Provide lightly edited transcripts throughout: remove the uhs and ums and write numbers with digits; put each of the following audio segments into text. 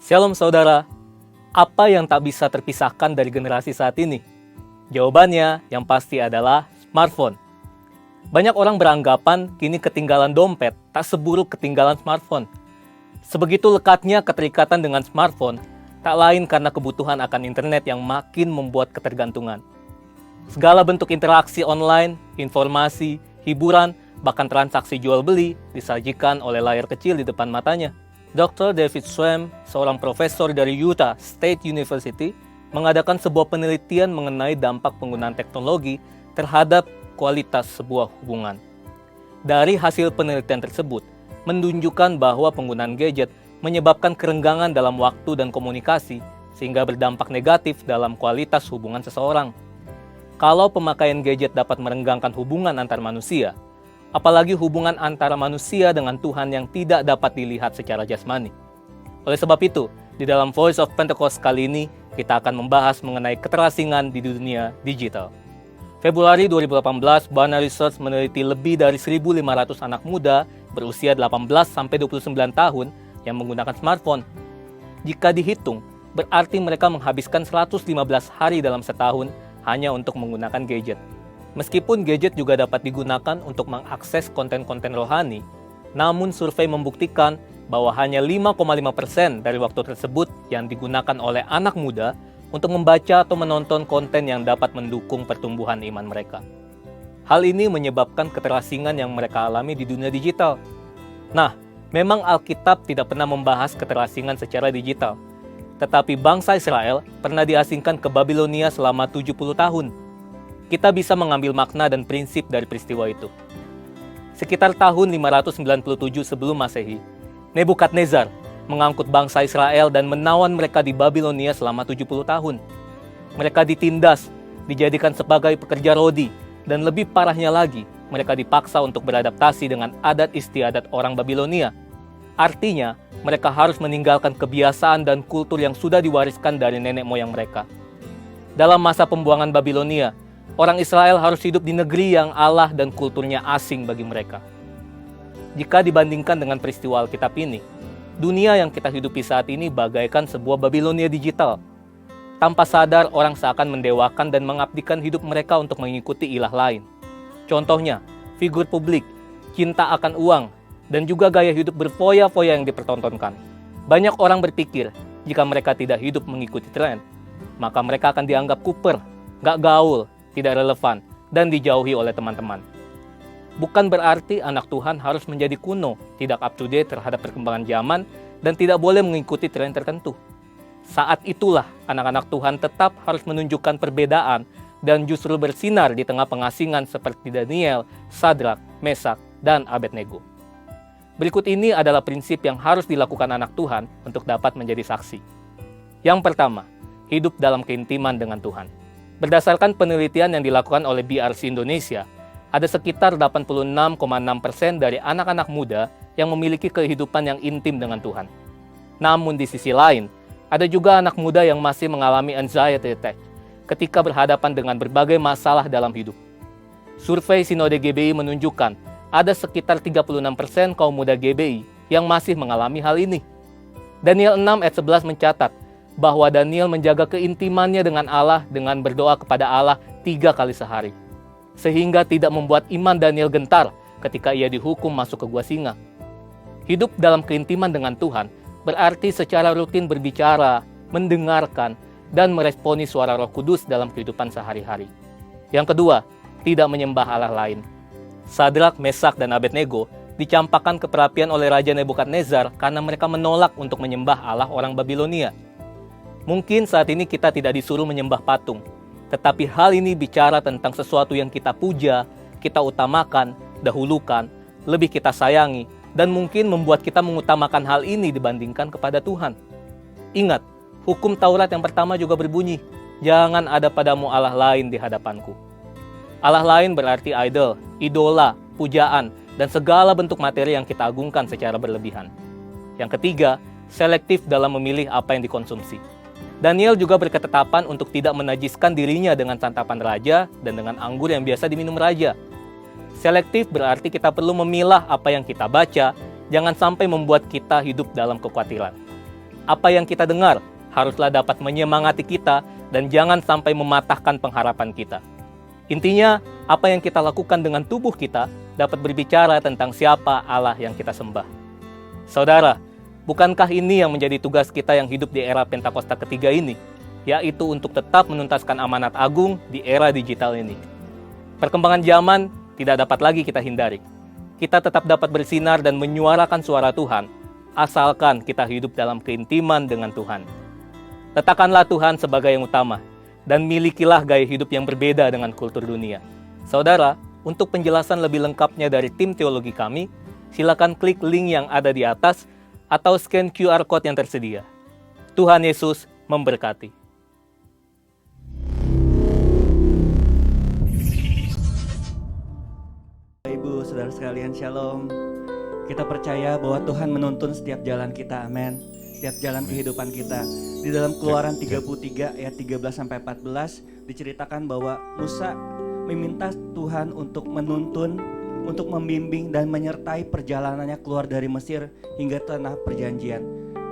Shalom saudara, apa yang tak bisa terpisahkan dari generasi saat ini? Jawabannya yang pasti adalah smartphone. Banyak orang beranggapan kini ketinggalan dompet tak seburuk ketinggalan smartphone. Sebegitu lekatnya keterikatan dengan smartphone, tak lain karena kebutuhan akan internet yang makin membuat ketergantungan. Segala bentuk interaksi online, informasi, hiburan, bahkan transaksi jual-beli disajikan oleh layar kecil di depan matanya. Dr. David Schwem, seorang profesor dari Utah State University, mengadakan sebuah penelitian mengenai dampak penggunaan teknologi terhadap kualitas sebuah hubungan. Dari hasil penelitian tersebut, menunjukkan bahwa penggunaan gadget menyebabkan kerenggangan dalam waktu dan komunikasi, sehingga berdampak negatif dalam kualitas hubungan seseorang. Kalau pemakaian gadget dapat merenggangkan hubungan antar manusia, apalagi hubungan antara manusia dengan Tuhan yang tidak dapat dilihat secara jasmani. Oleh sebab itu, di dalam Voice of Pentecost kali ini, kita akan membahas mengenai keterasingan di dunia digital. Februari 2018, Barna Research meneliti lebih dari 1.500 anak muda berusia 18-29 tahun yang menggunakan smartphone. Jika dihitung, berarti mereka menghabiskan 115 hari dalam setahun hanya untuk menggunakan gadget. Meskipun gadget juga dapat digunakan untuk mengakses konten-konten rohani, namun survei membuktikan bahwa hanya 5,5% dari waktu tersebut yang digunakan oleh anak muda untuk membaca atau menonton konten yang dapat mendukung pertumbuhan iman mereka. Hal ini menyebabkan keterasingan yang mereka alami di dunia digital. Nah, memang Alkitab tidak pernah membahas keterasingan secara digital, tetapi bangsa Israel pernah diasingkan ke Babilonia selama 70 tahun. Kita bisa mengambil makna dan prinsip dari peristiwa itu. Sekitar tahun 597 sebelum Masehi, Nebukadnezar mengangkut bangsa Israel dan menawan mereka di Babilonia selama 70 tahun. Mereka ditindas, dijadikan sebagai pekerja rodi, dan lebih parahnya lagi, mereka dipaksa untuk beradaptasi dengan adat istiadat orang Babilonia. Artinya, mereka harus meninggalkan kebiasaan dan kultur yang sudah diwariskan dari nenek moyang mereka. Dalam masa pembuangan Babilonia, orang Israel harus hidup di negeri yang Allah dan kulturnya asing bagi mereka. Jika dibandingkan dengan peristiwa Alkitab ini, dunia yang kita hidupi saat ini bagaikan sebuah Babilonia digital. Tanpa sadar, orang seakan mendewakan dan mengabdikan hidup mereka untuk mengikuti ilah lain. Contohnya, figur publik, cinta akan uang, dan juga gaya hidup berfoya-foya yang dipertontonkan. Banyak orang berpikir, jika mereka tidak hidup mengikuti tren, maka mereka akan dianggap kuper, gak gaul, tidak relevan, dan dijauhi oleh teman-teman. Bukan berarti anak Tuhan harus menjadi kuno, tidak up-to-date terhadap perkembangan zaman, dan tidak boleh mengikuti tren tertentu. Saat itulah anak-anak Tuhan tetap harus menunjukkan perbedaan dan justru bersinar di tengah pengasingan seperti Daniel, Sadrak, Mesak, dan Abednego. Berikut ini adalah prinsip yang harus dilakukan anak Tuhan untuk dapat menjadi saksi. Yang pertama, hidup dalam keintiman dengan Tuhan. Berdasarkan penelitian yang dilakukan oleh BRC Indonesia, ada sekitar 86,6% dari anak-anak muda yang memiliki kehidupan yang intim dengan Tuhan. Namun di sisi lain, ada juga anak muda yang masih mengalami anxiety attack ketika berhadapan dengan berbagai masalah dalam hidup. Survei Sinode GBI menunjukkan ada sekitar 36% kaum muda GBI yang masih mengalami hal ini. Daniel 6 ayat 11 mencatat bahwa Daniel menjaga keintimannya dengan Allah dengan berdoa kepada Allah 3 kali sehari, sehingga tidak membuat iman Daniel gentar ketika ia dihukum masuk ke gua singa. Hidup dalam keintiman dengan Tuhan berarti secara rutin berbicara, mendengarkan, dan meresponi suara Roh Kudus dalam kehidupan sehari-hari. Yang kedua, tidak menyembah Allah lain. Sadrak, Mesak, dan Abednego dicampakkan ke perapian oleh Raja Nebukadnezar karena mereka menolak untuk menyembah Allah orang Babilonia. Mungkin saat ini kita tidak disuruh menyembah patung, tetapi hal ini bicara tentang sesuatu yang kita puja, kita utamakan, dahulukan, lebih kita sayangi, dan mungkin membuat kita mengutamakan hal ini dibandingkan kepada Tuhan. Ingat, hukum Taurat yang pertama juga berbunyi, jangan ada padamu Allah lain di hadapanku. Allah lain berarti idol, idola, pujaan, dan segala bentuk materi yang kita agungkan secara berlebihan. Yang ketiga, selektif dalam memilih apa yang dikonsumsi. Daniel juga berketetapan untuk tidak menajiskan dirinya dengan santapan raja dan dengan anggur yang biasa diminum raja. Selektif berarti kita perlu memilah apa yang kita baca, jangan sampai membuat kita hidup dalam kekhawatiran. Apa yang kita dengar haruslah dapat menyemangati kita dan jangan sampai mematahkan pengharapan kita. Intinya, apa yang kita lakukan dengan tubuh kita dapat berbicara tentang siapa Allah yang kita sembah. Saudara, bukankah ini yang menjadi tugas kita yang hidup di era Pentakosta ketiga ini, yaitu untuk tetap menuntaskan amanat agung di era digital ini. Perkembangan zaman tidak dapat lagi kita hindari. Kita tetap dapat bersinar dan menyuarakan suara Tuhan, asalkan kita hidup dalam keintiman dengan Tuhan. Letakkanlah Tuhan sebagai yang utama, dan milikilah gaya hidup yang berbeda dengan kultur dunia. Saudara, untuk penjelasan lebih lengkapnya dari tim teologi kami, silakan klik link yang ada di atas atau scan QR Code yang tersedia. Tuhan Yesus memberkati. Ibu, saudara sekalian, shalom. Kita percaya bahwa Tuhan menuntun setiap jalan kita, amin. Setiap jalan kehidupan kita. Di dalam Keluaran 33 ayat 13-14 diceritakan bahwa Musa meminta Tuhan untuk menuntun, untuk membimbing dan menyertai perjalanannya keluar dari Mesir hingga tanah perjanjian.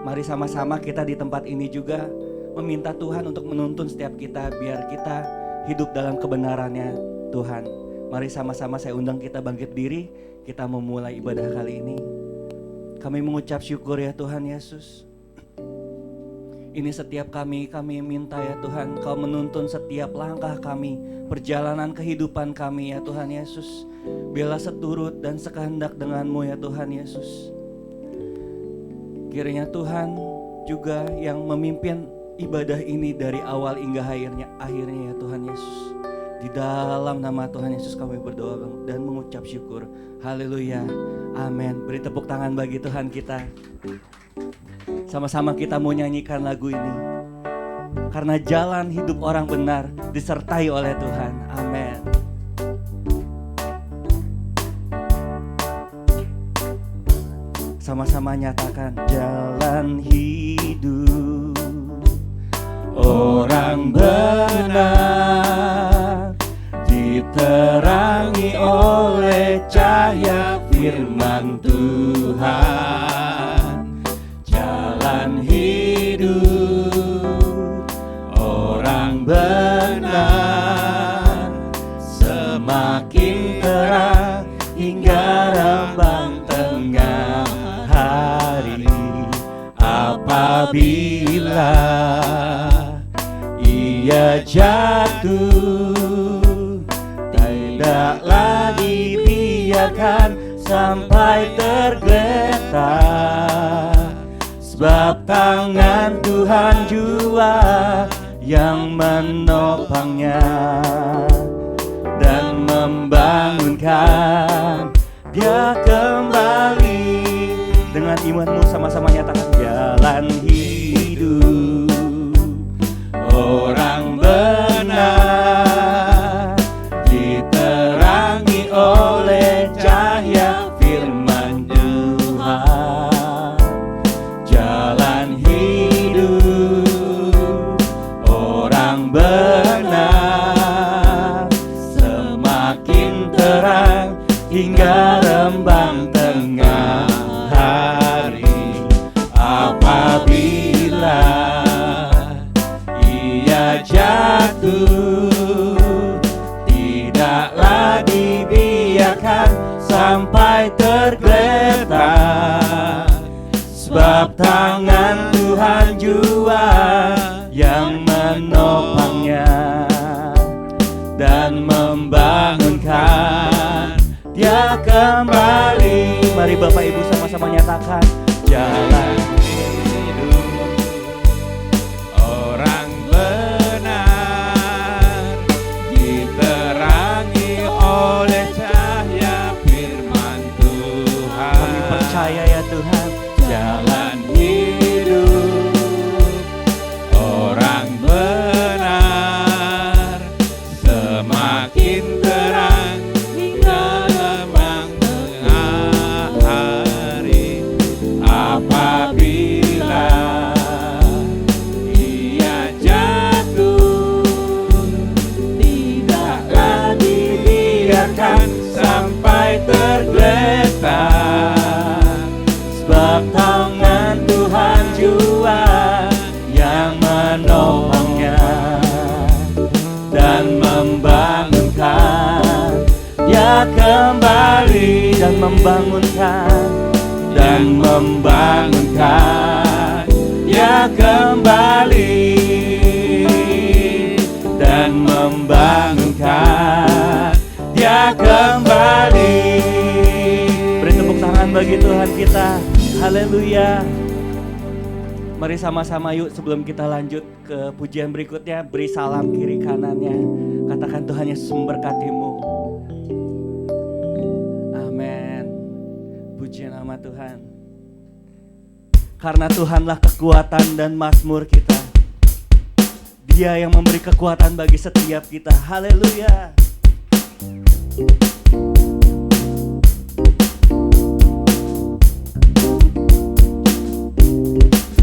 Mari sama-sama kita di tempat ini juga meminta Tuhan untuk menuntun setiap kita biar kita hidup dalam kebenarannya Tuhan. Mari sama-sama saya undang kita bangkit diri, kita memulai ibadah kali ini. Kami mengucap syukur ya Tuhan Yesus. Ini setiap kami minta ya Tuhan, Kau menuntun setiap langkah kami, perjalanan kehidupan kami ya Tuhan Yesus. Biarlah seturut dan sekehendak dengan-Mu ya Tuhan Yesus. Kiranya Tuhan juga yang memimpin ibadah ini dari awal hingga akhirnya ya Tuhan Yesus. Di dalam nama Tuhan Yesus kami berdoa dan mengucap syukur. Haleluya, amin. Beri tepuk tangan bagi Tuhan kita. Sama-sama kita mau nyanyikan lagu ini. Karena jalan hidup orang benar disertai oleh Tuhan. Amin. Sama-sama nyatakan jalan hidup orang benar diterangi oleh cahaya firman Tuhan. Jalan hidup orang benar semakin terang hingga rembang tengah hari. Apabila ia jatuh, tidak lagi biarkan sampai tergeletak. Sebab tangan Tuhan jua yang menopangnya dan membangunkan dia kembali. Dengan imanmu sama-sama nyatakan jalan hidup orang benar diterangi oleh cahaya firman Tuhan. Jalan hidup orang benar semakin terang hingga rembang tengah hari. Apabila ia jatuh, tidak lagi biarkan sampai tergeletak. Sebab tangan Tuhan jua yang menopangnya dan membangunkan dia kembali. Mari Bapak Ibu sama-sama nyatakan jalan hidup orang benar diterangi oleh cahaya firman Tuhan. Kami percaya ya Tuhan, jalan hidup orang benar semakin terang hingga rembang tengah hari. menopangnya dan membangunkan dia kembali dan membangunkan dia kembali dan membangunkan dia kembali. Beri tepuk tangan bagi Tuhan kita. Haleluya. Mari sama-sama yuk sebelum kita lanjut ke pujian berikutnya, beri salam kiri kanannya. Katakan Tuhan Yesus memberkatimu. Amin. Puji nama Tuhan. Karena Tuhanlah kekuatan dan mazmur kita. Dia yang memberi kekuatan bagi setiap kita. Haleluya.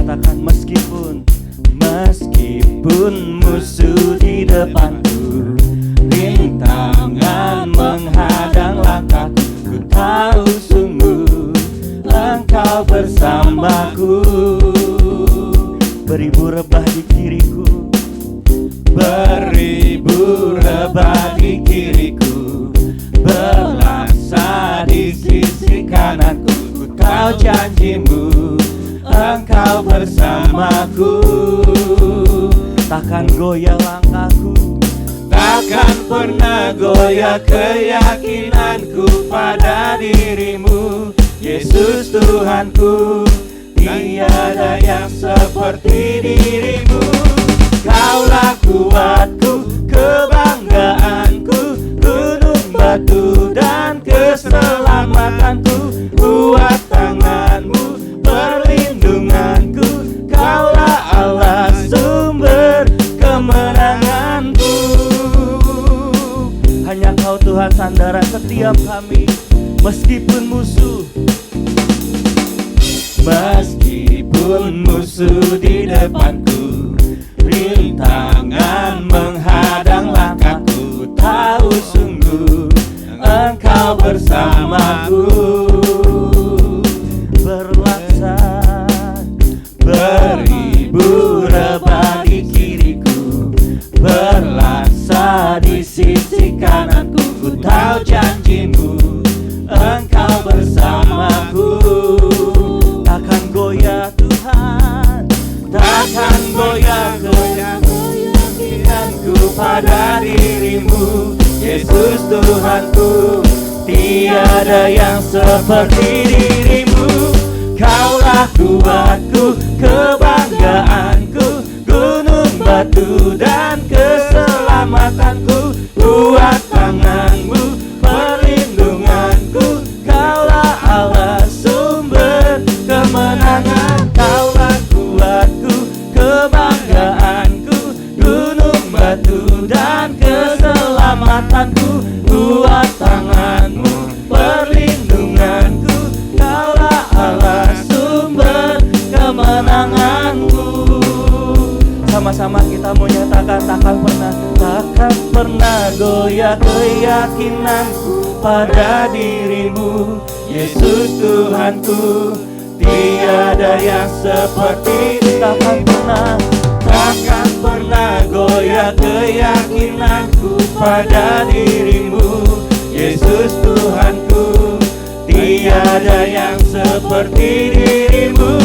Katakan meskipun musuh di depanku, rintangan menghadang langkahku, ku tahu sungguh Engkau bersamaku. Beribu rebah di kiriku, beribu rebah di kiriku, berlaksa di sisi kananku, ku tahu janjimu Engkau bersamaku. Takkan goyah langkahku, takkan pernah goyah keyakinanku pada dirimu, Yesus Tuhanku. Tiada yang seperti dirimu. Kaulah kuatku, kebanggaanku, gunung batu dan keselamatanku, kuat tanganmu, perlindunganku, Kaulah Allah sumber kemenanganku. Hanya Kau Tuhan sandaran setiap kami, meskipun musuh di depanku, rintangan menghadang langkahku, tahu sungguh Engkau bersamaku. Berlaksa beribu rebah di kiriku, berlaksa di sisi kananku, ku tahu janjimu Engkau bersamaku. Takkan goyah Tuhan, takkan goyah keyakinanku pada dirimu, Yesus Tuhanku. Tiada yang seperti dirimu. Kaulah kuatku, kebanggaanku, gunung batu dan keselamatanku, kuat tanganmu, perlindunganku, Kaulah Allah sumber kemenangan. Kaulah kuatku, kebanggaanku, gunung batu dan keselamatanku, kuat tanganmu, perlindunganku, Kaulah Allah sumber kemenanganku. Sama-sama kita mau nyatakan, takkan pernah goyah keyakinanku pada dirimu, Yesus Tuhanku. Tiada yang seperti, takkan pernah goyah keyakinanku pada dirimu, Yesus Tuhanku. Tiada yang seperti dirimu.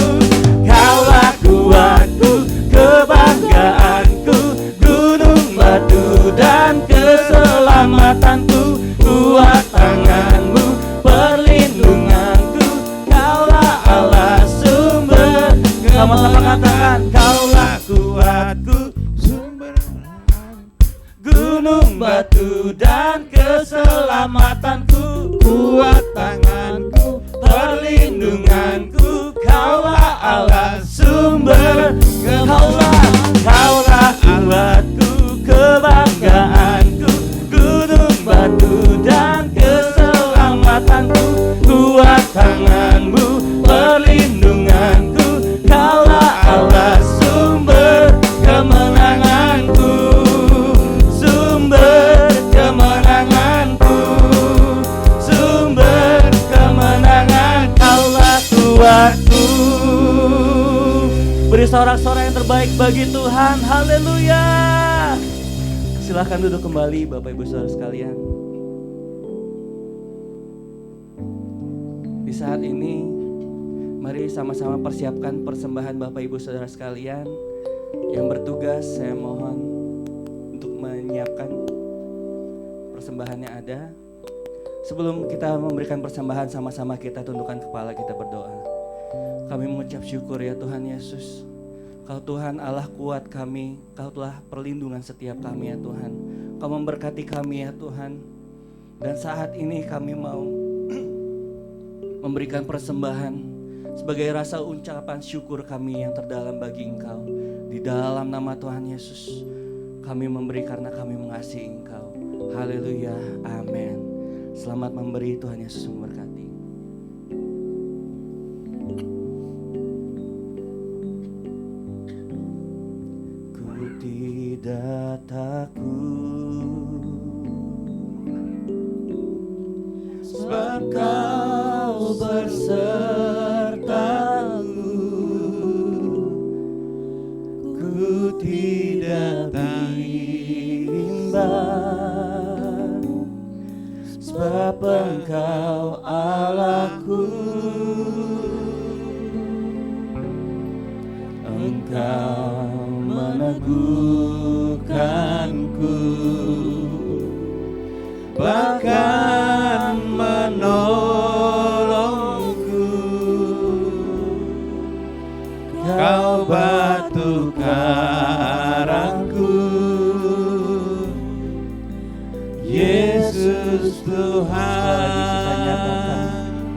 Kaulah kuatku, kebanggaanku, gunung batu dan keselamatanku, kuat tanganmu, perlindunganku, Kaulah Allah sumber. Sama-sama katakan, Kaulah kuatku, sumber gunung batu dan keselamatanku, kuat tanganku, perlindunganku, Kaulah Allah sumber. Kaulah kuatku, kebanggaanku, gunung batu dan keselamatanku, kuat tanganmu, perlindunganku, Kaulah Allah sumber kemenanganku, sumber kemenanganku, sumber kemenangan. Kaulah kuatku, Beri sorak-sorai yang terbaik bagi Tuhan. Haleluya. Silahkan duduk kembali Bapak Ibu Saudara sekalian. Di saat ini mari sama-sama persiapkan persembahan Bapak Ibu Saudara sekalian. Yang bertugas saya mohon untuk menyiapkan persembahannya ada. Sebelum kita memberikan persembahan, sama-sama kita tundukkan kepala, kita berdoa. Kami mengucap syukur ya Tuhan Yesus. Kau Tuhan Allah kuat kami, Kau telah perlindungan setiap kami ya Tuhan. Kau memberkati kami ya Tuhan. Dan saat ini kami mau memberikan persembahan sebagai rasa ucapan syukur kami yang terdalam bagi Engkau. Di dalam nama Tuhan Yesus kami memberi karena kami mengasihi Engkau. Haleluya, amin. Selamat memberi, Tuhan Yesus memberkati. Ku tidak takut, sebab Kau bersertaku. Ku tidak bimbang, sebab Engkau Allahku. Engkau meneguhkanku, bahkan menolongku. Kau batu karangku, Yesus Tuhan.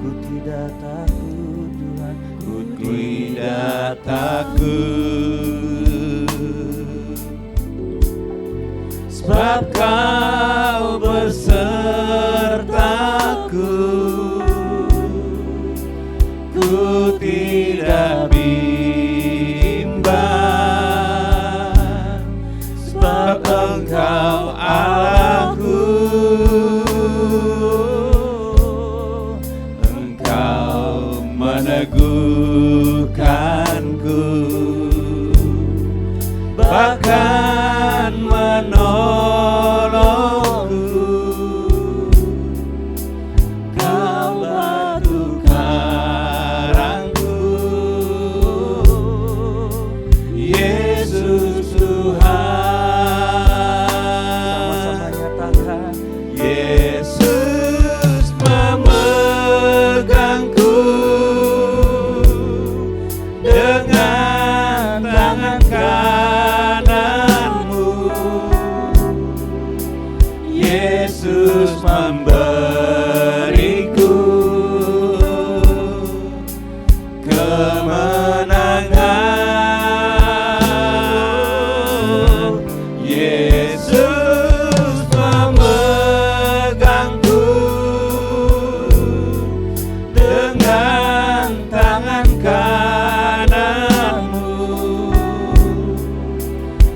Ku tidak takut Tuhan, ku tidak takut, sebab Kau bersertaku. Ku tidak bimbang, sebab Engkau Allahku. Engkau meneguhkanku, bahkan menolongku. Kau batu karangku, Yesus Tuhan. Sama-sama nyatakan, Yesus memegangku dengan tangan kananmu. Yesus memberiku kemenangan. Yesus memegangku dengan tangan kananmu.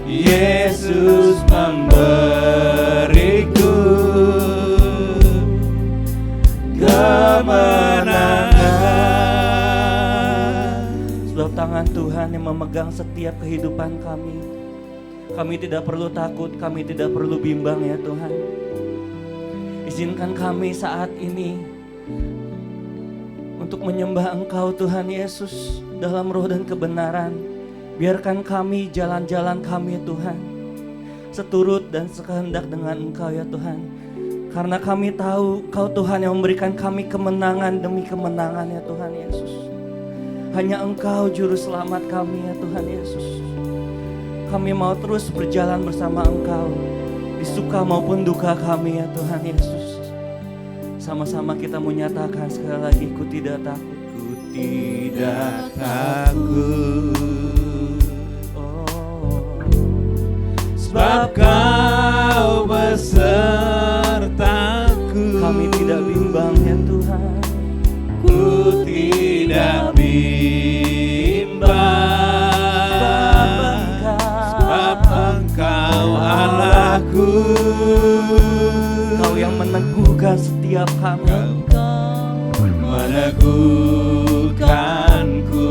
Yesus memberiku kemenangan. Sebab tangan Tuhan yang memegang setiap kehidupan kami. Kami tidak perlu takut, kami tidak perlu bimbang ya Tuhan. Izinkan kami saat ini untuk menyembah Engkau Tuhan Yesus dalam roh dan kebenaran. Biarkan kami jalan-jalan kami Tuhan seturut dan sekehendak dengan Engkau ya Tuhan. Karena kami tahu Kau Tuhan yang memberikan kami kemenangan demi kemenangan ya Tuhan Yesus. Hanya Engkau juru selamat kami ya Tuhan Yesus. Kami mau terus berjalan bersama Engkau di suka maupun duka kami ya Tuhan Yesus. Sama-sama kita menyatakan sekali lagi, ku tidak takut, ku tidak takut. Oh, sebab Kau besertaku. Kami tidak bimbang ya Tuhan, ku tidak bimbang, sebab Engkau Allahku. Kau yang meneguhkan setiap kami, meneguhkanku,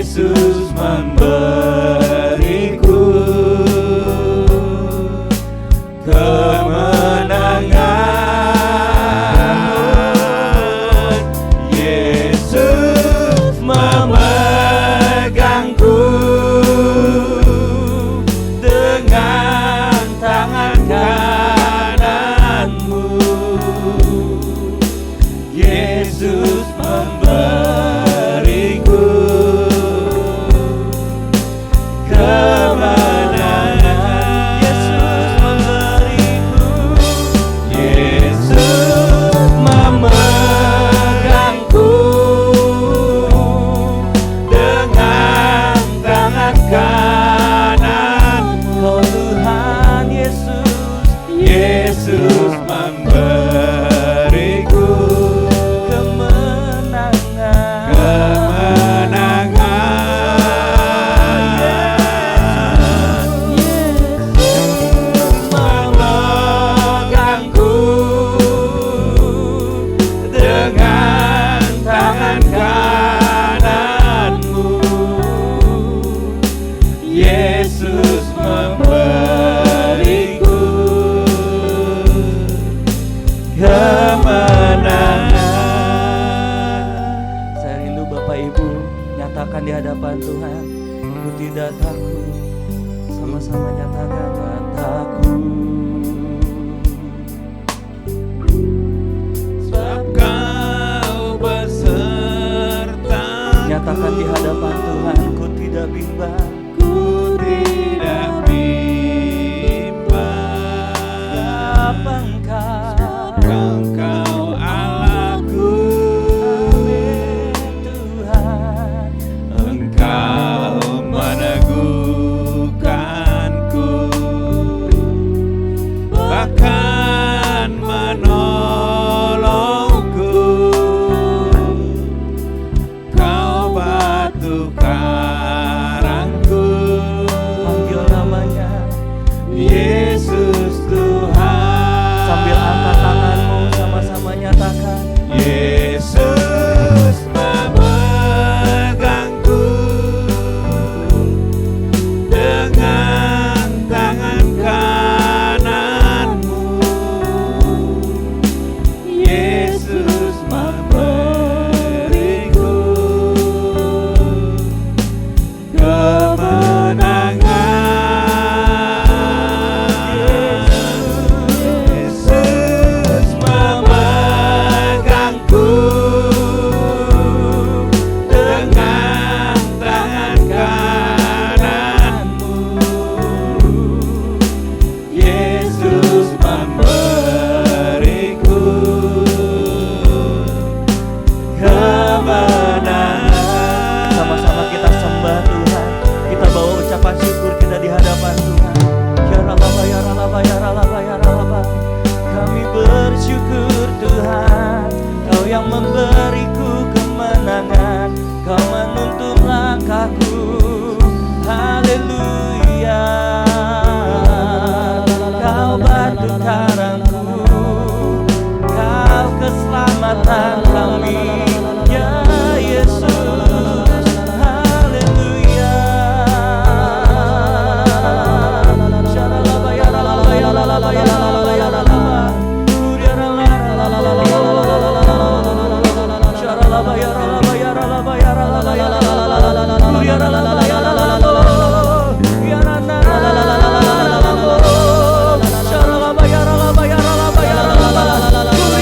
Yesus memberiku kemenangan. Yesus memegangku dengan tangan kananmu. Yesus memberiku kemenangan. Yesus memberiku. Yesus memegangku dengan tangan kananmu. Oh Tuhan Yesus, Yesus memberiku kemenangan. Yesus memegangku dengan tangan kananmu. Yesus memberiku kemenangan. Saya rindu Bapak Ibu nyatakan di hadapan Tuhan, ku tidak takut. Sama-sama nyatakan, tak takut. Sebab Kau beserta. Nyatakan di hadapan Tuhan, ku tidak bimbang. Ku tidak bimbang. Apa Engkau Allahku. Amin Tuhan. Engkau meneguhkanku, bahkan menolongku. Kau batu karangku. Panggil namanya Yesus Tuhan. Sambil angkat tanganmu, sama-sama nyatakan, Yesus memegangku dengan tangan kananmu. Yesus memberiku kemenangan. Yesus memegangku dengan tangan kananmu. Yesus memberiku kemenangan. Sama-sama kita sembah Tuhan. Kita bawa ucapan syukur kita di hadapan Tuhan. Ya Ralaba, ya Ralaba, ya Ralaba, ya Ralaba. Kami bersyukur Tuhan, Kau yang memberiku kemenangan. Kau menuntun langkahku. Haleluya. Kau batu karangku, Kau keselamatan kami. Ya Yesus, haleluya. Syaralaba, ya Ralaba, ya Ralaba, ya Ralaba, ya Ralaba. Syaralaba, ya Ralaba, ya Ralaba, ya Ralaba, ya Ralaba. Ya Ralaba, ya Ralaba, ya Rana. Syaralaba, ya Ralaba, ya Ralaba, ya Ralaba.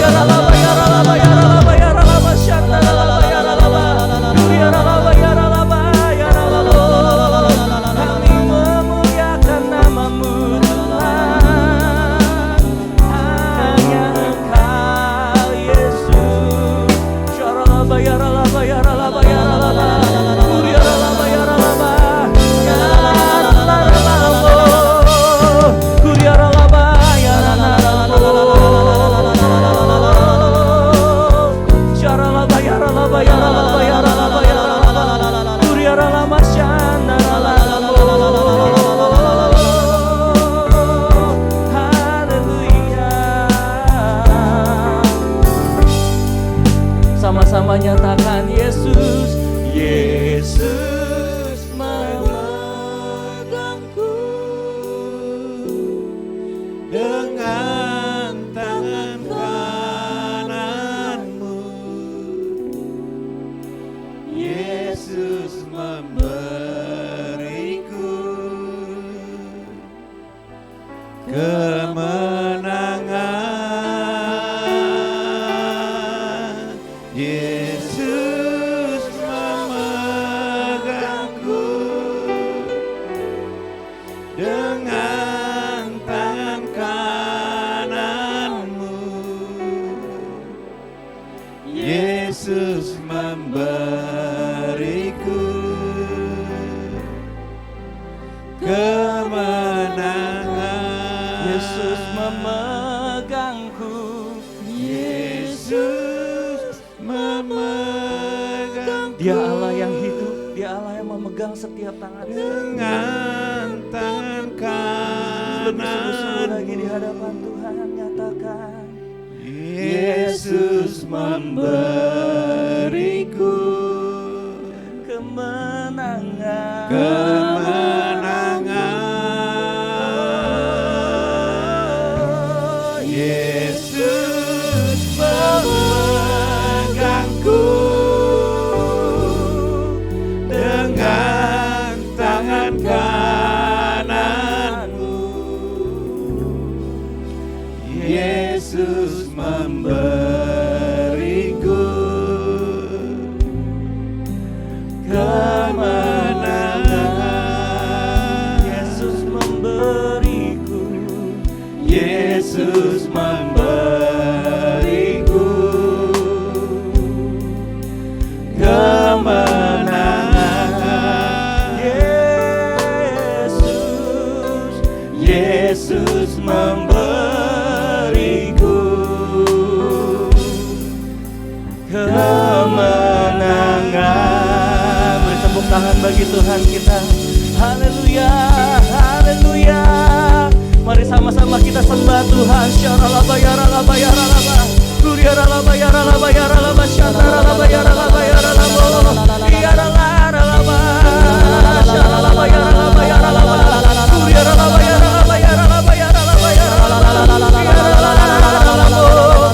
Ya Ralaba, ya Ralaba, ya Ralaba, ya Ralaba. Syaralaba, ya Ralaba. Ya Ralaba, ya Ralaba, ya Ralaba. Kami memuliakan nama-Mu Tuhan. Hanya Engkau Yesus. Syaralaba, ya Ralaba, ya Ralaba, ya Ralaba. Ya Ralaba, ya Ralaba, ya Ralaba. Ya Ralaba, ya Ralaba. Syaralaba, ya Ralaba, ya Ralaba, ya Ralaba, ya Ralaba. Ya Ralaba, syana Ralaba. Haleluya. Sama-sama nyatakan Yesus, Yesus Yesus memberiku kemenangan. Yesus memegangku dengan tangan kananmu. Yesus memberiku kemenangan. Yesus memegangku. Yesus memegangku. Dia Allah yang hidup, Dia Allah yang memegang setiap tangan. Dengan tangan Lebih sungguh-sungguh kanan. lagi di hadapan Tuhan, nyatakan. Yesus memberiku Kemenangan. kemenangan. Yesus memegangku dengan tangan kananmu. Yesus memberiku kemenangan. Yesus memberiku. Yesus memberiku kemenangan. Yesus memberiku kemenangan. Beri tepuk tangan bagi Tuhan kita. Haleluya, haleluya. Mari sama-sama kita sembah Tuhan. Syaralaba yaralaba yaralaba. Kuriaralaba yaralaba yaralaba. Syataralaba yaralaba yaralaba. Iyaralaralaba. Syaralaba yaralaba yaralaba. Kuriaralaba yaralaba yaralaba yaralaba yaralaba. Iyaralaralaba.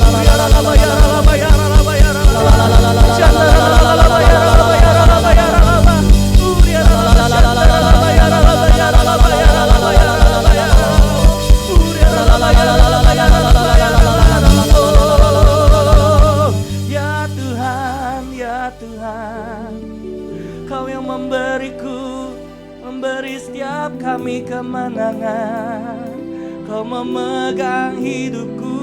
Kuriaralaba yaralaba yaralaba yaralaba. Syataralaba yaralaba yaralaba yaralaba. Kuriaralaba syataralaba yaralaba yaralaba yaralaba yaralaba yaralaba. Kuriaralaba yaralaba yaralaba yaralaba yaralaba. Ya Tuhan, ya Tuhan, Kau yang memberiku, memberi setiap kami kemenangan. Kau memegang hidupku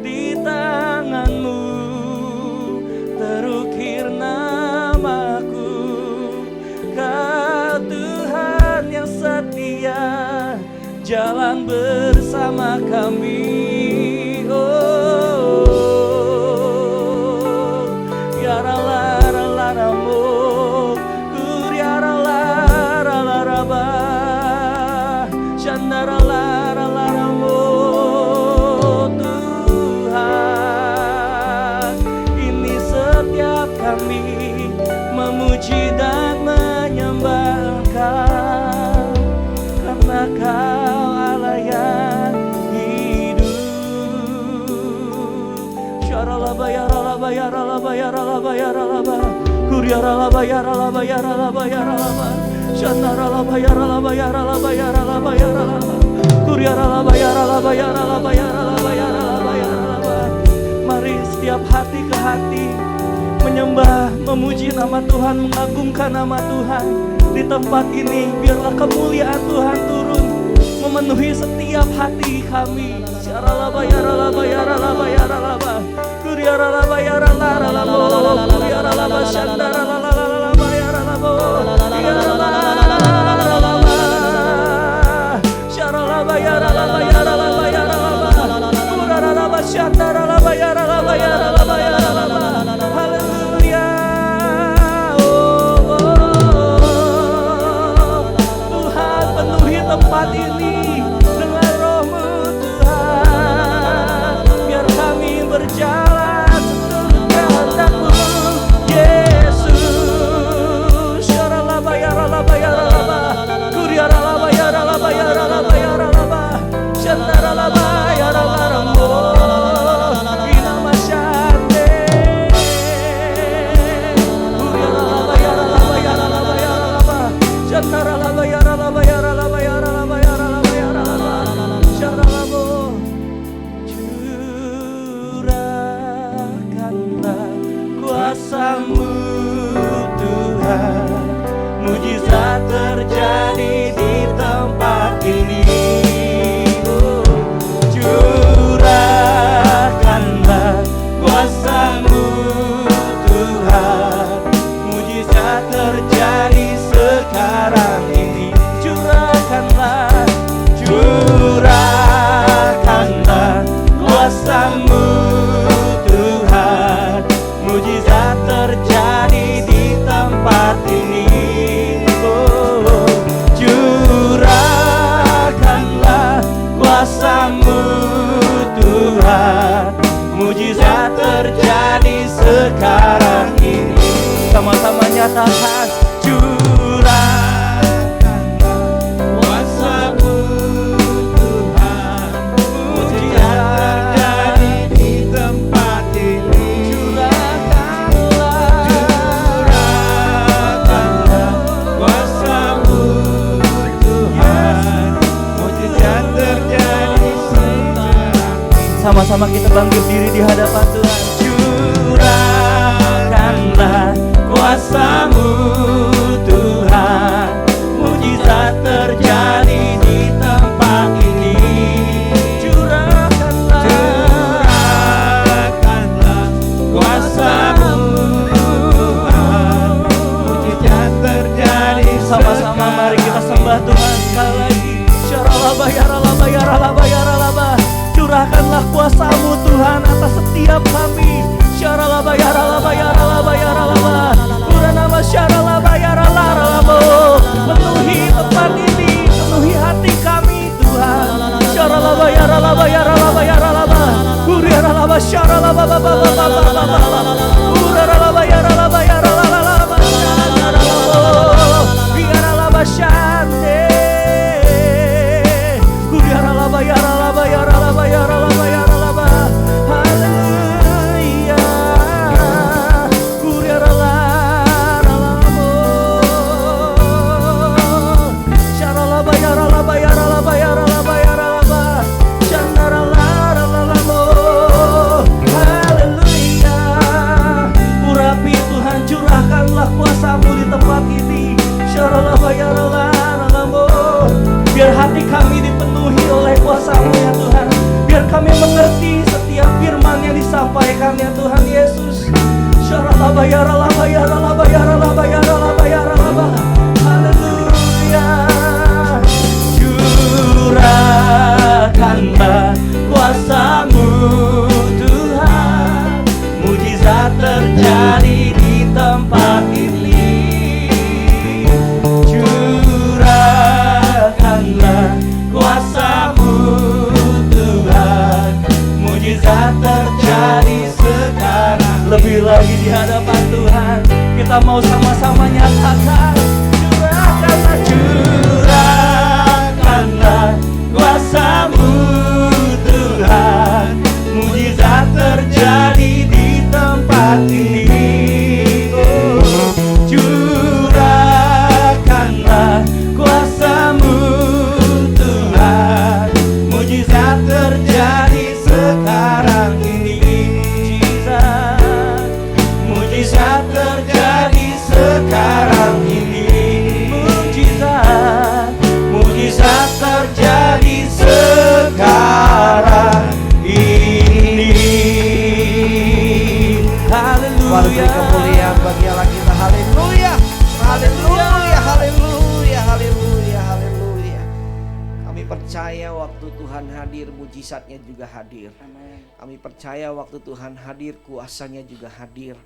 di tangan-Mu, terukir namaku. Kau Tuhan yang setia, jalan bersama kami. Oh, yaralalaramo, kuryaralalaraba, shandaralaramo. Tuhan, ini setiap kami memuji dan menyembah Engkau, karena Kau Allah yang hidup. Syaralaba yaralaba yaralaba yaralaba yaralaba. Kuryaralaba yaralaba yaralaba yaralaba. Syataralaba yaralaba yaralaba yaralaba yaralaba. Kuryaralaba yaralaba yaralaba yaralaba yaralaba yaralaba. Mari setiap hati ke hati menyembah, memuji nama Tuhan, mengagungkan nama Tuhan. Di tempat ini biarlah kemuliaan Tuhan turun memenuhi setiap hati kami. Syaralaba yaralaba yaralaba yaralaba. Kuryaralaba yaralaba. Kuryaralaba syandaralaba yaralaba. Yaralaba. Syaralaba yaralaba yaralaba yaralaba. Kuraralaba syandaralaba yaralaba yaralaba yaralaba. Haleluya. Tuhan, penuhi tempat ini dengan Roh-Mu Tuhan. Biar kami berjalan seturut kehendak-Mu. kuasamu Tuhan, mujizat terjadi di tempat ini. Curahkanlah kuasamu Tuhan, mujizat terjadi sekarang ini. Curahkanlah kuasamu Tuhan, mujizat terjadi di tempat ini. Oh, curahkanlah kuasamu Tuhan, mujizat terjadi sekarang ini. Sama-sama nyatakan, curahkanlah kuasamu Tuhan, mujizat terjadi di tempat ini. Curahkanlah kuasamu Tuhan, mujizat terjadi sekarang. Sama-sama kita bangkit diri di hadapan Tuhan. Curahkanlah kuasamu Tuhan, mujizat terjadi di tempat ini. Curahkanlah kuasamu Tuhan, mujizat terjadi. Sama-sama mari kita sembah Tuhan sekali lagi. Syaralaba yaralaba yaralaba yaralaba. Curahkanlah kuasamu Tuhan atas setiap kami. Syaralaba yaralaba yaralaba yaralaba. Uranama syaralaba yaralaba. Penuhi tempat ini, penuhi hati kami Tuhan. Syaralaba yaralaba yaralaba yaralaba. Uranama syaralaba baba baba baba. Uranama yaralaba yaralaba. Yaralaba syande. Yaralaba yaralaba yaralaba yaralaba yaralaba. Haleluya. Syaralaba yaralaba yaralaba yaralaba yaralaba. Syandaralaba. Haleluya. Urapi Tuhan, curahkanlah kuasamu di tempat ini. Syaralaba yaralaba. Biar hati kami dipenuhi oleh kuasamu ya Tuhan. Biar kami mengerti setiap firman yang disampaikan ya Tuhan Yesus. Syaralaba yaralaba yaralaba yaralaba yaralaba yaralaba. Haleluya. Curahkanlah kuasamu Tuhan, mujizat terjadi di tempat ini. Kuasamu Tuhan, mujizat terjadi sekarang. Lebih lagi di hadapan Tuhan, kita mau sama-sama nyatakan, curahkanlah kuasamu Tuhan, mujizat terjadi di tempat ini. Oh, curahkanlah kuasamu Tuhan, mujizat terjadi sekarang ini. Mujizat terjadi sekarang ini. Mujizat terjadi sekarang ini. Haleluya. Kemuliaan bagi Allah kita. Haleluya. Haleluya. Haleluya. Haleluya. Haleluya. Kami percaya waktu Tuhan hadir, mujizatnya juga hadir. Kami percaya waktu Tuhan hadir, kuasanya juga hadir.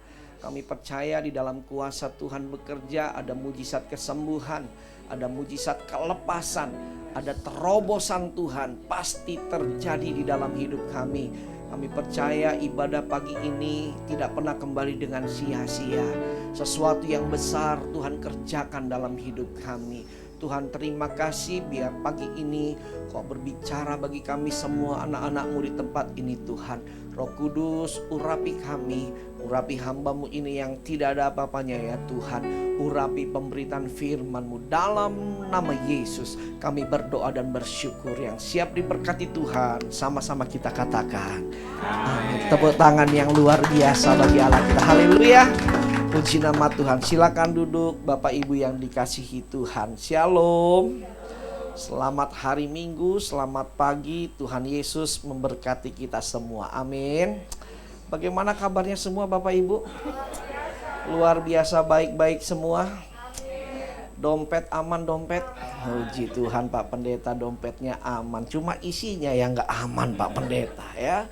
Kami percaya di dalam kuasa Tuhan bekerja, ada mujizat kesembuhan, ada mujizat kelepasan, ada terobosan Tuhan pasti terjadi di dalam hidup kami. Kami percaya ibadah pagi ini tidak pernah kembali dengan sia-sia. Sesuatu yang besar Tuhan kerjakan dalam hidup kami. Tuhan terima kasih biar pagi ini Kau berbicara bagi kami semua anak-anak-Mu di tempat ini Tuhan. Roh Kudus urapi kami, urapi hamba-Mu ini yang tidak ada apa-apanya ya Tuhan. Urapi pemberitaan firman-Mu dalam nama Yesus. Kami berdoa dan bersyukur, yang siap diberkati Tuhan. Sama-sama kita katakan amin. Tepuk tangan yang luar biasa bagi Allah kita. Haleluya. Puji nama Tuhan. Silakan duduk Bapak Ibu yang dikasihi Tuhan. Shalom. Selamat hari Minggu, selamat pagi. Tuhan Yesus memberkati kita semua. Amin. Bagaimana kabarnya semua Bapak Ibu? Luar biasa baik-baik semua. Dompet aman dompet. Puji Tuhan Pak Pendeta, dompetnya aman. Cuma isinya yang gak aman Pak Pendeta ya.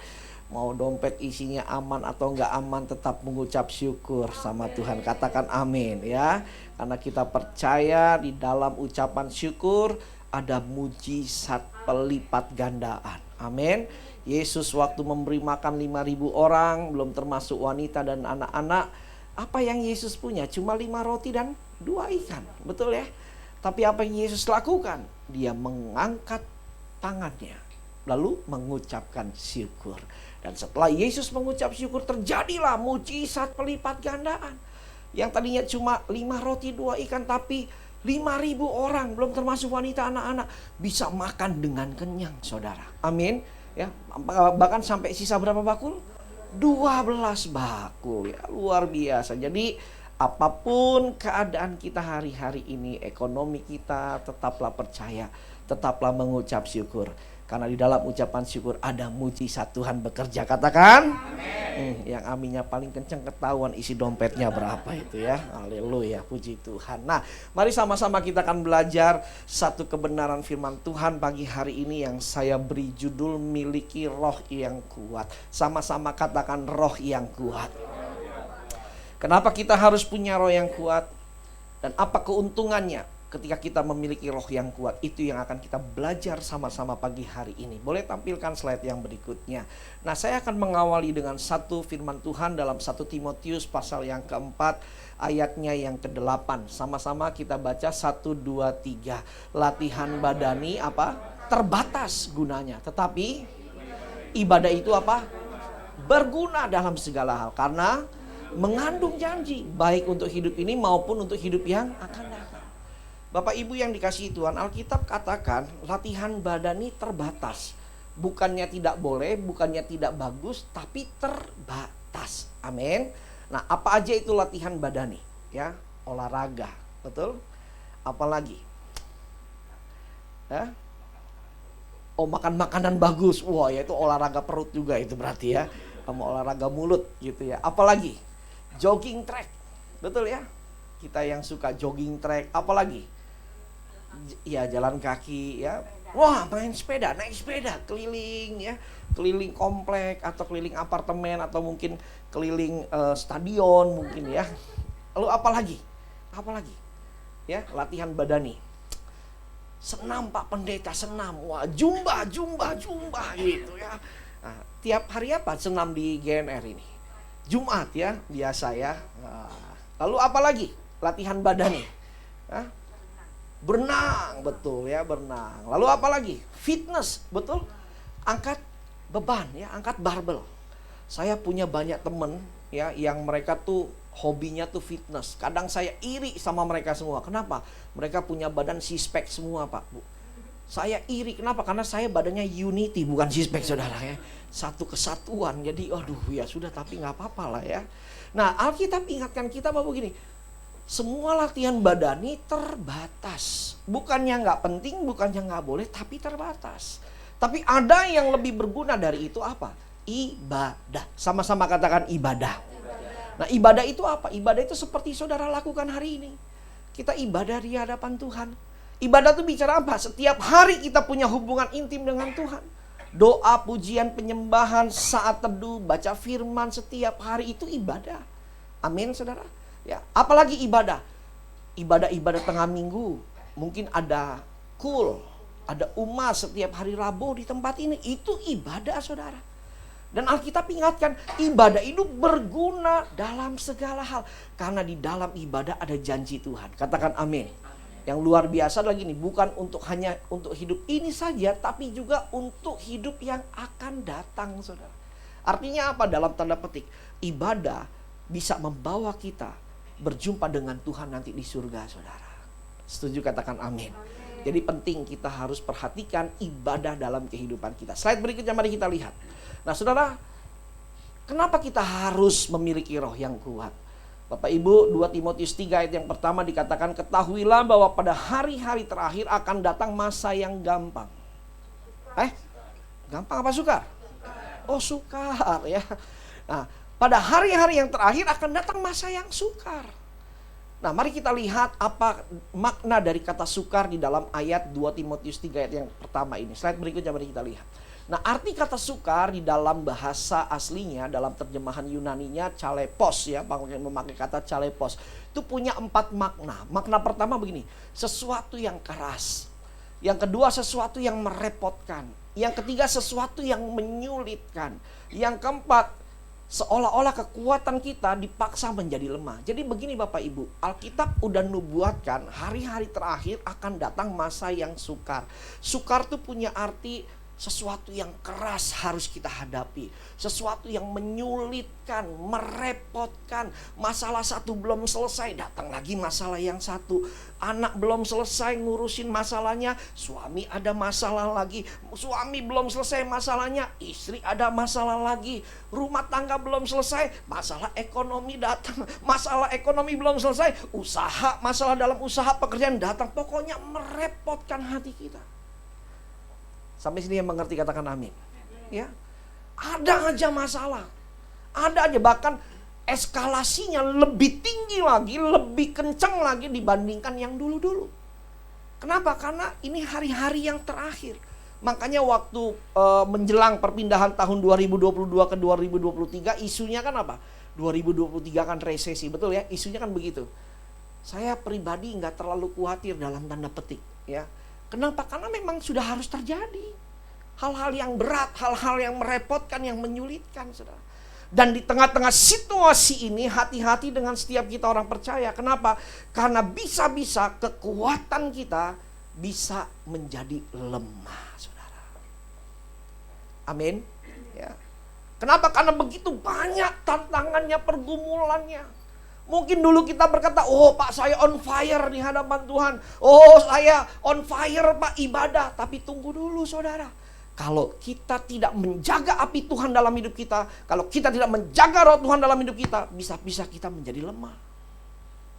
Mau dompet isinya aman atau nggak aman, tetap mengucap syukur sama Tuhan. Katakan amin ya. Karena kita percaya di dalam ucapan syukur ada mujizat pelipat gandaan. Amin. Yesus waktu memberi makan 5.000 orang, belum termasuk wanita dan anak-anak. Apa yang Yesus punya? Cuma 5 roti dan 2 ikan. Betul ya? Tapi apa yang Yesus lakukan? Dia mengangkat tangannya, lalu mengucapkan syukur. Dan setelah Yesus mengucap syukur, terjadilah mujizat pelipat gandaan. Yang tadinya cuma 5 roti 2 ikan, tapi 5.000 orang, belum termasuk wanita anak-anak, bisa makan dengan kenyang, saudara. Amin. Ya, bahkan sampai sisa berapa bakul? 12 bakul ya, luar biasa. Jadi apapun keadaan kita hari-hari ini, ekonomi kita, tetaplah percaya, tetaplah mengucap syukur. Karena di dalam ucapan syukur ada mujizat Tuhan bekerja. Katakan amin. Yang aminnya paling kencang ketahuan isi dompetnya berapa itu ya. Haleluya, puji Tuhan. Nah, mari sama-sama kita akan belajar satu kebenaran firman Tuhan pagi hari ini yang saya beri judul miliki roh yang kuat. Sama-sama katakan roh yang kuat. Kenapa kita harus punya roh yang kuat? Dan apa keuntungannya ketika kita memiliki roh yang kuat? Itu yang akan kita belajar sama-sama pagi hari ini. Boleh tampilkan slide yang berikutnya. Nah, saya akan mengawali dengan satu firman Tuhan dalam 1 Timotius pasal yang keempat, ayatnya yang ke-8. Sama-sama kita baca 1, 2, 3. Latihan badani apa? Terbatas gunanya. Tetapi ibadah itu apa? Berguna dalam segala hal. Karena mengandung janji, baik untuk hidup ini maupun untuk hidup yang akan datang. Bapak Ibu yang dikasihi Tuhan, Alkitab katakan latihan badani terbatas. Bukannya tidak boleh, bukannya tidak bagus, tapi terbatas. Amin. Nah, apa aja itu latihan badani? Ya, olahraga, betul? Apalagi? Ya? Oh, makan makanan bagus. Wah, ya itu olahraga perut juga itu berarti ya. Kamu olahraga mulut gitu ya. Apalagi? Jogging track. Betul ya? Kita yang suka jogging track, apalagi? Ya, jalan kaki ya. Wah, main sepeda, naik sepeda keliling ya, keliling komplek atau keliling apartemen atau mungkin keliling stadion mungkin ya. Lalu apalagi? Apalagi? Ya, latihan badani. Senam Pak Pendeta, senam. Wah, jumba gitu ya. Nah, tiap hari apa senam di GNR ini? Jumat ya, biasa ya. Nah, lalu apalagi? Latihan badani. Hah? Berenang, betul ya, berenang. Lalu apa lagi? Fitness, betul. Angkat beban ya, angkat barbel. Saya punya banyak temen ya yang mereka tuh hobinya tuh fitness. Kadang saya iri sama mereka semua. Kenapa? Mereka punya badan six-pack semua, Pak, Bu. Saya iri, kenapa? Karena saya badannya unity, bukan six-pack, saudara ya. Satu kesatuan. Jadi aduh ya sudah, tapi nggak apa-apa lah ya. Nah, Alkitab ingatkan kita bahwa begini, semua latihan badani terbatas. Bukannya nggak penting, bukannya nggak boleh, tapi terbatas. Tapi ada yang lebih berguna dari itu apa? Ibadah. Sama-sama katakan ibadah. Nah, ibadah itu apa? Ibadah itu seperti saudara lakukan hari ini. Kita ibadah di hadapan Tuhan. Ibadah itu bicara apa? Setiap hari kita punya hubungan intim dengan Tuhan. Doa, pujian, penyembahan, saat teduh, baca firman setiap hari itu ibadah. Amin, saudara. Ya, apalagi ibadah? Ibadah-ibadah tengah minggu. Mungkin ada ada umas setiap hari Rabu di tempat ini. Itu ibadah, saudara. Dan Alkitab ingatkan, ibadah itu berguna dalam segala hal. Karena di dalam ibadah ada janji Tuhan. Katakan amin. Yang luar biasa lagi nih, bukan hanya untuk hidup ini saja, tapi juga untuk hidup yang akan datang, saudara. Artinya apa? Dalam tanda petik, ibadah bisa membawa kita berjumpa dengan Tuhan nanti di surga, saudara. Setuju? Katakan amin. Jadi penting kita harus perhatikan ibadah dalam kehidupan kita. Slide berikutnya mari kita lihat. Nah, saudara, kenapa kita harus memiliki roh yang kuat? Bapak Ibu, 2 Timotius 3 ayat yang pertama dikatakan, ketahuilah bahwa pada hari-hari terakhir akan datang masa yang gampang. Gampang apa sukar? Oh, sukar ya. Nah, pada hari-hari yang terakhir akan datang masa yang sukar. Nah, mari kita lihat apa makna dari kata sukar di dalam ayat 2 Timotius 3 ayat yang pertama ini. Slide berikutnya mari kita lihat. Nah, arti kata sukar di dalam bahasa aslinya, dalam terjemahan Yunaninya chalepos ya, memakai kata chalepos. Itu punya 4 makna. Makna pertama begini, sesuatu yang keras. Yang kedua, sesuatu yang merepotkan. Yang ketiga, sesuatu yang menyulitkan. Yang keempat, seolah-olah kekuatan kita dipaksa menjadi lemah. Jadi begini Bapak Ibu, Alkitab udah nubuatkan hari-hari terakhir akan datang masa yang sukar. Sukar itu punya arti sesuatu yang keras harus kita hadapi. Sesuatu yang menyulitkan, merepotkan. Masalah satu belum selesai, datang lagi masalah yang satu. Anak belum selesai ngurusin masalahnya, suami ada masalah lagi. Suami belum selesai masalahnya, istri ada masalah lagi. Rumah tangga belum selesai, masalah ekonomi datang. Masalah ekonomi belum selesai, usaha, masalah dalam usaha pekerjaan datang. Pokoknya merepotkan hati kita. Sampai sini yang mengerti katakan amin. Ya, ada aja masalah, ada aja, bahkan eskalasinya lebih tinggi lagi, lebih kencang lagi dibandingkan yang dulu-dulu. Kenapa? Karena ini hari-hari yang terakhir. Makanya waktu menjelang perpindahan tahun 2022 ke 2023, isunya kan apa? 2023 kan resesi, betul ya? Isunya kan begitu. Saya pribadi nggak terlalu khawatir dalam tanda petik, ya. Kenapa? Karena memang sudah harus terjadi. Hal-hal yang berat, hal-hal yang merepotkan, yang menyulitkan, saudara. Dan di tengah-tengah situasi ini, hati-hati dengan setiap kita orang percaya. Kenapa? Karena bisa-bisa kekuatan kita bisa menjadi lemah, saudara. Amin. Ya. Kenapa? Karena begitu banyak tantangannya, pergumulannya. Mungkin dulu kita berkata, oh Pak saya on fire di hadapan Tuhan. Oh saya on fire Pak ibadah. Tapi tunggu dulu saudara. Kalau kita tidak menjaga api Tuhan dalam hidup kita, kalau kita tidak menjaga roh Tuhan dalam hidup kita, bisa-bisa kita menjadi lemah.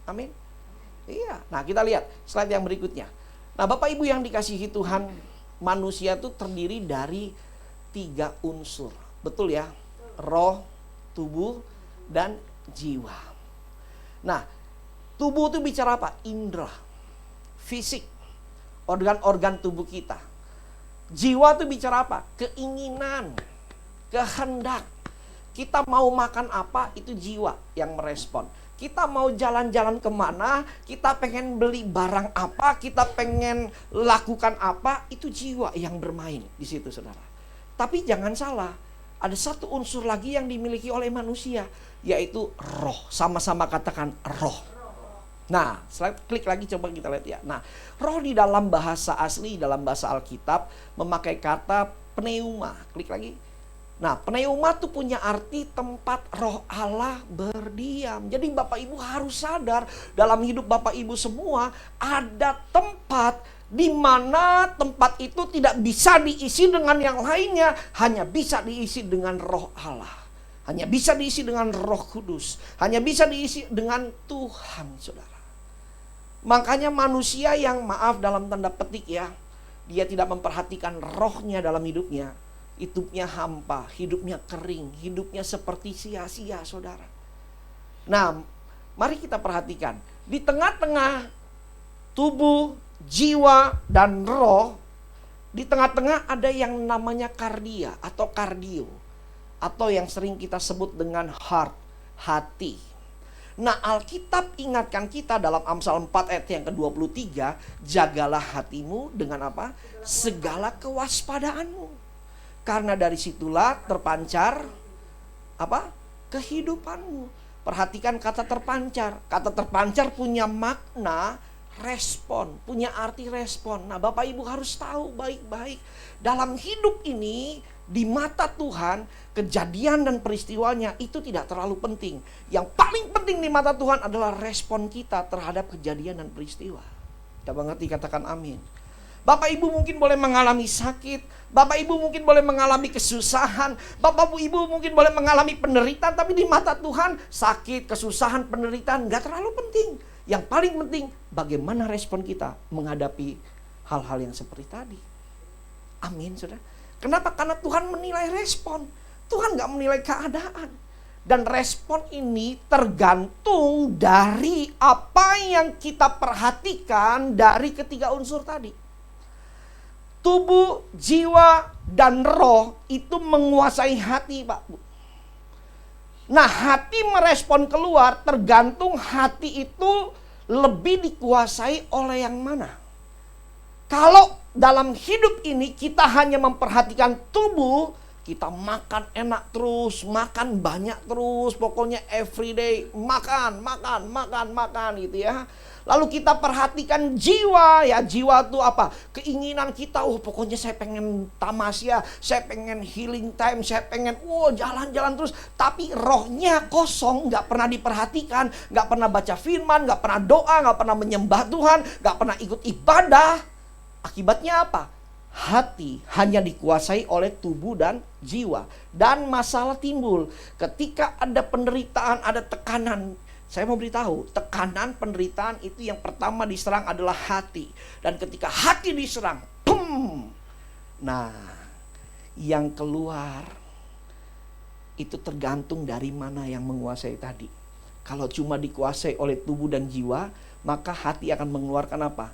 Amin. Iya. Nah kita lihat slide yang berikutnya. Nah Bapak Ibu yang dikasihi Tuhan, manusia itu terdiri dari 3 unsur. Betul ya? Roh, tubuh, dan jiwa. Nah, tubuh itu bicara apa? Indera, fisik, organ-organ tubuh kita. Jiwa itu bicara apa? Keinginan, kehendak. Kita mau makan apa, itu jiwa yang merespon. Kita mau jalan-jalan kemana, kita pengen beli barang apa, kita pengen lakukan apa, itu jiwa yang bermain di situ, saudara. Tapi jangan salah, ada satu unsur lagi yang dimiliki oleh manusia, yaitu roh. Sama-sama katakan roh. Nah, klik lagi coba kita lihat ya. Nah, roh di dalam bahasa asli, dalam bahasa Alkitab memakai kata pneuma. Klik lagi. Nah, pneuma itu punya arti tempat roh Allah berdiam. Jadi Bapak Ibu harus sadar dalam hidup Bapak Ibu semua ada tempat di mana tempat itu tidak bisa diisi dengan yang lainnya, hanya bisa diisi dengan roh Allah. Hanya bisa diisi dengan Roh Kudus. Hanya bisa diisi dengan Tuhan, saudara. Makanya manusia yang maaf dalam tanda petik ya, dia tidak memperhatikan rohnya dalam hidupnya. Hidupnya hampa, hidupnya kering, hidupnya seperti sia-sia, saudara. Nah, mari kita perhatikan. Di tengah-tengah tubuh, jiwa, dan roh, di tengah-tengah ada yang namanya kardia atau kardio. Atau yang sering kita sebut dengan heart, hati. Nah, Alkitab ingatkan kita dalam Amsal 4 ayat yang ke-23, jagalah hatimu dengan apa? Segala kewaspadaanmu. Karena dari situlah terpancar apa? Kehidupanmu. Perhatikan kata terpancar. Kata terpancar punya makna respon, punya arti respon. Nah, Bapak Ibu harus tahu baik-baik dalam hidup ini, di mata Tuhan, kejadian dan peristiwanya itu tidak terlalu penting. Yang paling penting di mata Tuhan adalah respon kita terhadap kejadian dan peristiwa. Kita mengerti, katakan amin. Bapak Ibu mungkin boleh mengalami sakit, Bapak Ibu mungkin boleh mengalami kesusahan, Bapak Ibu mungkin boleh mengalami penderitaan, tapi di mata Tuhan sakit, kesusahan, penderitaan gak terlalu penting. Yang paling penting bagaimana respon kita menghadapi hal-hal yang seperti tadi. Amin, saudara. Kenapa? Karena Tuhan menilai respon. Tuhan gak menilai keadaan. Dan respon ini tergantung dari apa yang kita perhatikan dari ketiga unsur tadi. Tubuh, jiwa, dan roh itu menguasai hati, Pak Bu. Nah, hati merespon keluar tergantung hati itu lebih dikuasai oleh yang mana. Kalau dalam hidup ini kita hanya memperhatikan tubuh, kita makan enak terus, makan banyak terus, pokoknya everyday makan gitu ya. Lalu kita perhatikan jiwa, ya jiwa itu apa? Keinginan kita, pokoknya saya pengen tamasya, saya pengen healing time, saya pengen jalan-jalan terus. Tapi rohnya kosong, gak pernah diperhatikan, gak pernah baca firman, gak pernah doa, gak pernah menyembah Tuhan, gak pernah ikut ibadah. Akibatnya apa? Hati hanya dikuasai oleh tubuh dan jiwa. Dan masalah timbul ketika ada penderitaan, ada tekanan. Saya mau beritahu, tekanan, penderitaan itu yang pertama diserang adalah hati. Dan ketika hati diserang, pum. Nah, yang keluar itu tergantung dari mana yang menguasai tadi. Kalau cuma dikuasai oleh tubuh dan jiwa, maka hati akan mengeluarkan apa?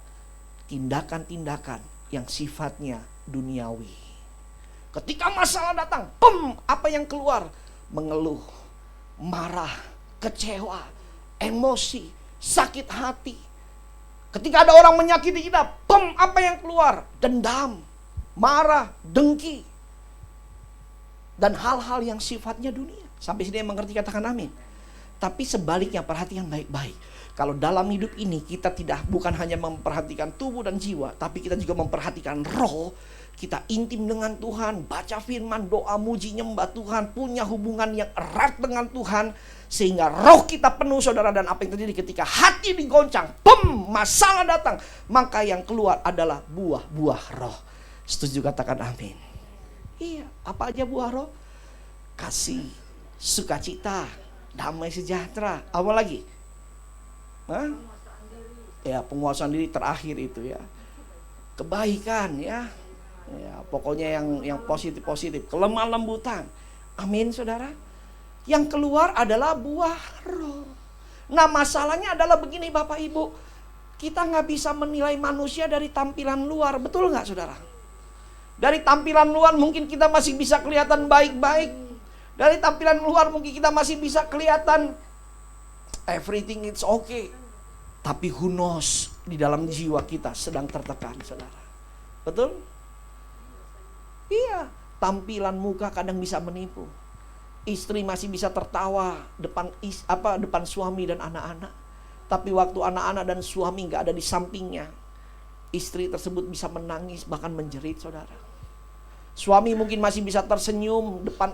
Tindakan-tindakan yang sifatnya duniawi. Ketika masalah datang, apa yang keluar? Mengeluh, marah, kecewa, emosi, sakit hati. Ketika ada orang menyakiti kita, apa yang keluar? Dendam, marah, dengki, dan hal-hal yang sifatnya dunia. Sampai sini yang mengerti katakan amin. Tapi sebaliknya, perhatikan baik-baik. Kalau dalam hidup ini kita bukan hanya memperhatikan tubuh dan jiwa, tapi kita juga memperhatikan roh. Kita intim dengan Tuhan, baca firman, doa, muji, nyembah Tuhan, punya hubungan yang erat dengan Tuhan, sehingga roh kita penuh, saudara. Dan apa yang terjadi ketika hati digoncang, masalah datang, maka yang keluar adalah buah-buah roh. Setuju katakan amin. Iya, apa aja buah roh? Kasih, sukacita, damai sejahtera, apa lagi? Ya, penguasaan diri terakhir itu ya. Kebaikan ya. Ya, pokoknya yang positif-positif, kelemah lembutan. Amin, saudara. Yang keluar adalah buah roh. Nah, masalahnya adalah begini Bapak Ibu. Kita nggak bisa menilai manusia dari tampilan luar, betul nggak, saudara? Dari tampilan luar mungkin kita masih bisa kelihatan baik-baik. Dari tampilan luar mungkin kita masih bisa kelihatan everything it's okay. Tapi who knows, di dalam jiwa kita sedang tertekan, saudara. Betul? Iya, tampilan muka kadang bisa menipu. Istri masih bisa tertawa depan suami dan anak-anak. Tapi waktu anak-anak dan suami gak ada di sampingnya, istri tersebut bisa menangis, bahkan menjerit, saudara. Suami mungkin masih bisa tersenyum dengan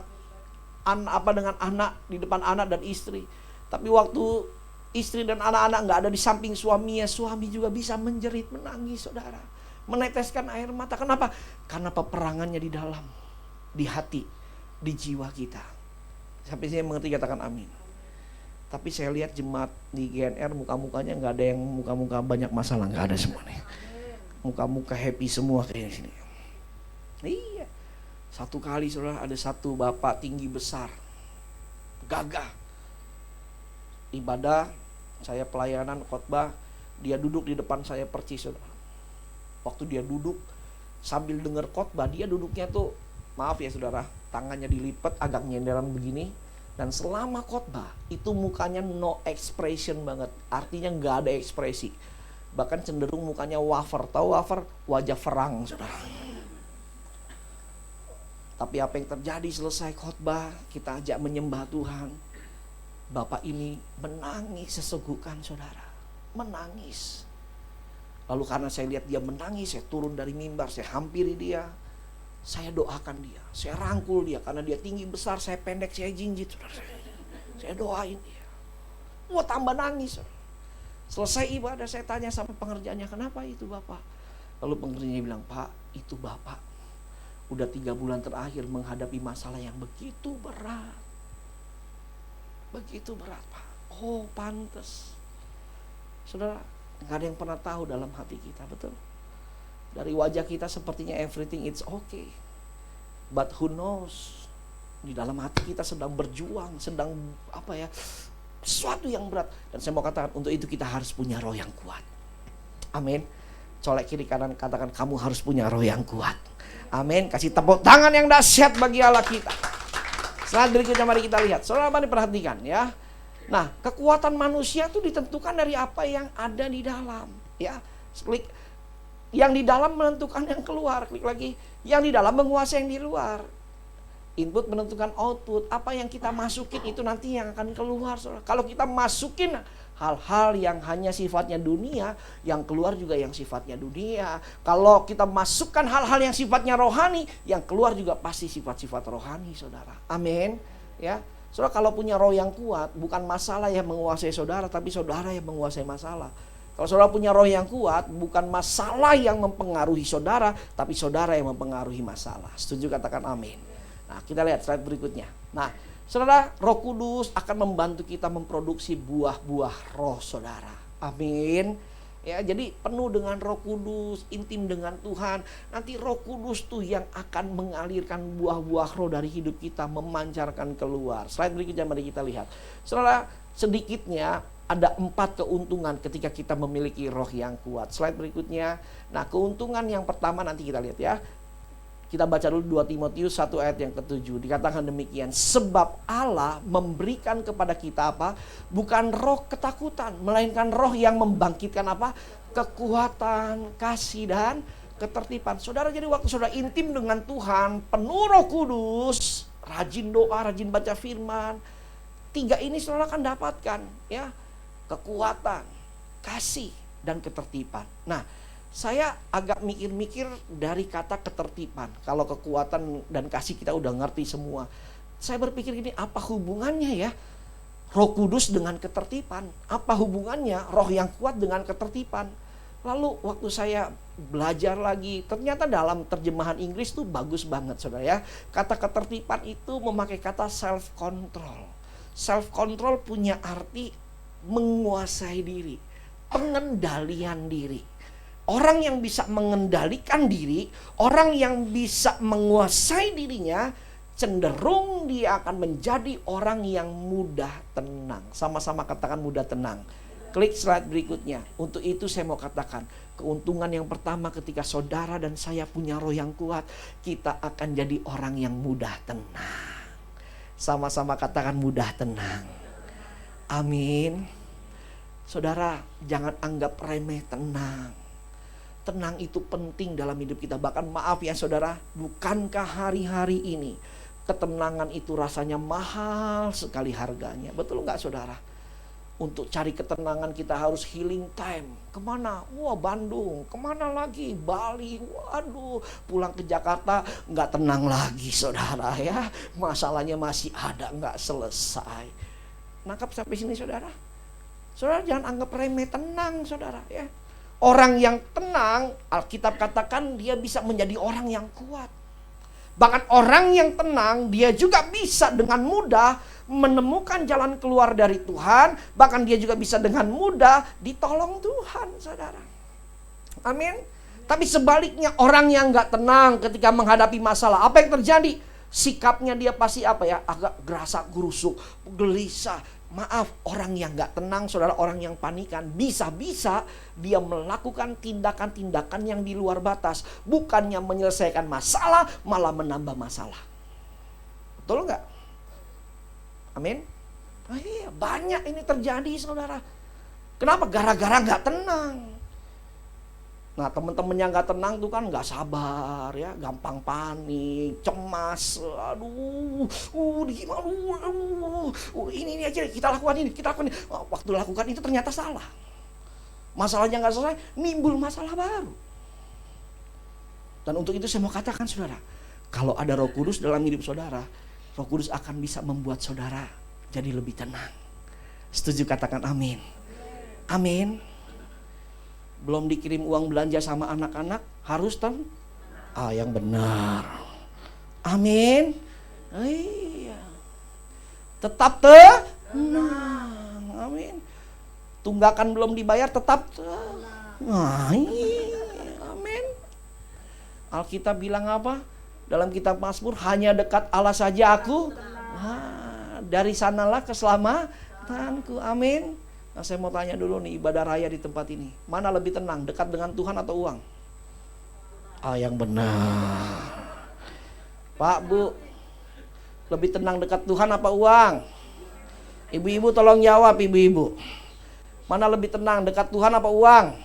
anak, di depan anak dan istri. Tapi waktu istri dan anak-anak gak ada di samping suaminya, suami juga bisa menjerit, menangis, saudara. Meneteskan air mata. Kenapa? Karena peperangannya di dalam, di hati, di jiwa kita. Sampai saya mengerti katakan amin. Tapi saya lihat jemaat di GNR muka-mukanya gak ada yang muka-muka banyak masalah, gak ada semua nih. Muka-muka happy semua kayak sini. Iya. Satu kali, saudara, ada satu bapak tinggi besar, gagah, ibadah, saya pelayanan khotbah, dia duduk di depan saya percis, saudara. Waktu dia duduk sambil dengar khotbah, dia duduknya tuh, maaf ya saudara, tangannya dilipat agak nyenderan begini. Dan selama khotbah itu mukanya no expression banget, artinya nggak ada ekspresi. Bahkan cenderung mukanya wafer, tahu wafer? Wajah ferang, saudara. Tapi apa yang terjadi selesai khotbah, kita ajak menyembah Tuhan, bapak ini menangis sesegukan, saudara. Menangis. Lalu karena saya lihat dia menangis, saya turun dari mimbar, saya hampiri dia. Saya doakan dia, saya rangkul dia. Karena dia tinggi besar, saya pendek, saya jinjit, saudara. Saya doain dia. Tambah nangis, saudara. Selesai ibadah, saya tanya sama pengerjanya, kenapa itu bapak? Lalu pengerjanya bilang, Pak, itu Bapak udah 3 bulan terakhir menghadapi masalah yang begitu berat. Begitu berat, Pak. Oh, pantes. Saudara, gak ada yang pernah tahu dalam hati kita, betul? Dari wajah kita sepertinya everything it's okay. But who knows, di dalam hati kita sedang berjuang, sedang sesuatu yang berat. Dan saya mau katakan, untuk itu kita harus punya roh yang kuat. Amin. Colek kiri kanan, katakan, kamu harus punya roh yang kuat. Amin. Kasih tepuk tangan yang dahsyat bagi Allah kita. Setelah berikutnya mari kita lihat. Saudara, mari perhatikan ya. Nah, kekuatan manusia itu ditentukan dari apa yang ada di dalam. Ya, klik. Yang di dalam menentukan yang keluar. Klik lagi. Yang di dalam menguasai yang di luar. Input menentukan output. Apa yang kita masukin itu nanti yang akan keluar. Saudara. Kalau kita masukin hal-hal yang hanya sifatnya dunia, yang keluar juga yang sifatnya dunia. Kalau kita masukkan hal-hal yang sifatnya rohani, yang keluar juga pasti sifat-sifat rohani, saudara. Amin. Ya, saudara, kalau punya roh yang kuat, bukan masalah yang menguasai saudara, tapi saudara yang menguasai masalah. Kalau saudara punya roh yang kuat, bukan masalah yang mempengaruhi saudara, tapi saudara yang mempengaruhi masalah. Setuju, katakan amin. Nah, kita lihat slide berikutnya. Nah, saudara, Roh Kudus akan membantu kita memproduksi buah-buah roh, saudara. Amin. Ya, jadi penuh dengan Roh Kudus, intim dengan Tuhan. Nanti Roh Kudus tuh yang akan mengalirkan buah-buah roh dari hidup kita, memancarkan keluar. Slide berikutnya mari kita lihat. Saudara, sedikitnya ada 4 keuntungan ketika kita memiliki roh yang kuat. Slide berikutnya. Nah, keuntungan yang pertama nanti kita lihat ya. Kita baca dulu 2 Timotius 1 ayat yang ke-7. Dikatakan demikian. Sebab Allah memberikan kepada kita apa? Bukan roh ketakutan, melainkan roh yang membangkitkan apa? Kekuatan, kasih, dan ketertiban. Saudara, jadi waktu saudara intim dengan Tuhan, penuh Roh Kudus, rajin doa, rajin baca firman, 3 ini saudara akan dapatkan ya. Kekuatan, kasih, dan ketertiban. Nah, saya agak mikir-mikir dari kata ketertiban. Kalau kekuatan dan kasih kita udah ngerti semua. Saya berpikir gini, apa hubungannya ya Roh Kudus dengan ketertiban? Apa hubungannya roh yang kuat dengan ketertiban? Lalu waktu saya belajar lagi, ternyata dalam terjemahan Inggris tuh bagus banget, saudara ya. Kata ketertiban itu memakai kata self control. Self control punya arti menguasai diri, pengendalian diri. Orang yang bisa mengendalikan diri, orang yang bisa menguasai dirinya, cenderung dia akan menjadi orang yang mudah tenang. Sama-sama katakan mudah tenang. Klik slide berikutnya. Untuk itu saya mau katakan, keuntungan yang pertama ketika saudara dan saya punya roh yang kuat, kita akan jadi orang yang mudah tenang. Sama-sama katakan mudah tenang. Amin. Saudara, jangan anggap remeh tenang. Tenang itu penting dalam hidup kita. Bahkan maaf ya saudara, bukankah hari-hari ini ketenangan itu rasanya mahal sekali harganya? Betul nggak saudara? Untuk cari ketenangan kita harus healing time. Kemana? Wah, Bandung. Kemana lagi? Bali. Waduh, pulang ke Jakarta nggak tenang lagi saudara ya. Masalahnya masih ada, nggak selesai. Nangkap sampai sini saudara? Saudara jangan anggap remeh tenang saudara ya. Orang yang tenang, Alkitab katakan dia bisa menjadi orang yang kuat. Bahkan orang yang tenang, dia juga bisa dengan mudah menemukan jalan keluar dari Tuhan. Bahkan dia juga bisa dengan mudah ditolong Tuhan, saudara. Amin. Tapi sebaliknya orang yang gak tenang ketika menghadapi masalah, apa yang terjadi? Sikapnya dia pasti apa ya? Agak gerasa gerusuk, gelisah. Maaf, orang yang gak tenang, saudara, orang yang panikan, bisa-bisa dia melakukan tindakan-tindakan yang di luar batas. Bukannya menyelesaikan masalah, malah menambah masalah. Betul gak? Amin? Nah, iya, banyak ini terjadi, saudara. Kenapa? Gara-gara gak tenang. Nah, teman-teman yang gak tenang tuh kan gak sabar ya, gampang panik, cemas, aduh, gimana, ini aja kita lakukan ini. Waktu lakukan itu ternyata salah. Masalahnya gak selesai, nimbul masalah baru. Dan untuk itu saya mau katakan saudara, kalau ada Roh Kudus dalam hidup saudara, Roh Kudus akan bisa membuat saudara jadi lebih tenang. Setuju, katakan amin. Amin. belum dikirim uang belanja sama anak-anak, harus yang benar. Amin. Iya. Tetap tenang. Amin. Tunggakan belum dibayar, tetap tenang. Amin. Alkitab bilang apa? Dalam kitab Mazmur, hanya dekat Allah saja aku. Dari sanalah keselamatanku. Amin. Nah, saya mau tanya dulu nih, ibadah raya di tempat ini, mana lebih tenang, dekat dengan Tuhan atau uang? Yang benar. Pak, Bu, lebih tenang dekat Tuhan apa uang? Ibu-ibu tolong jawab, ibu-ibu. Mana lebih tenang, dekat Tuhan apa uang?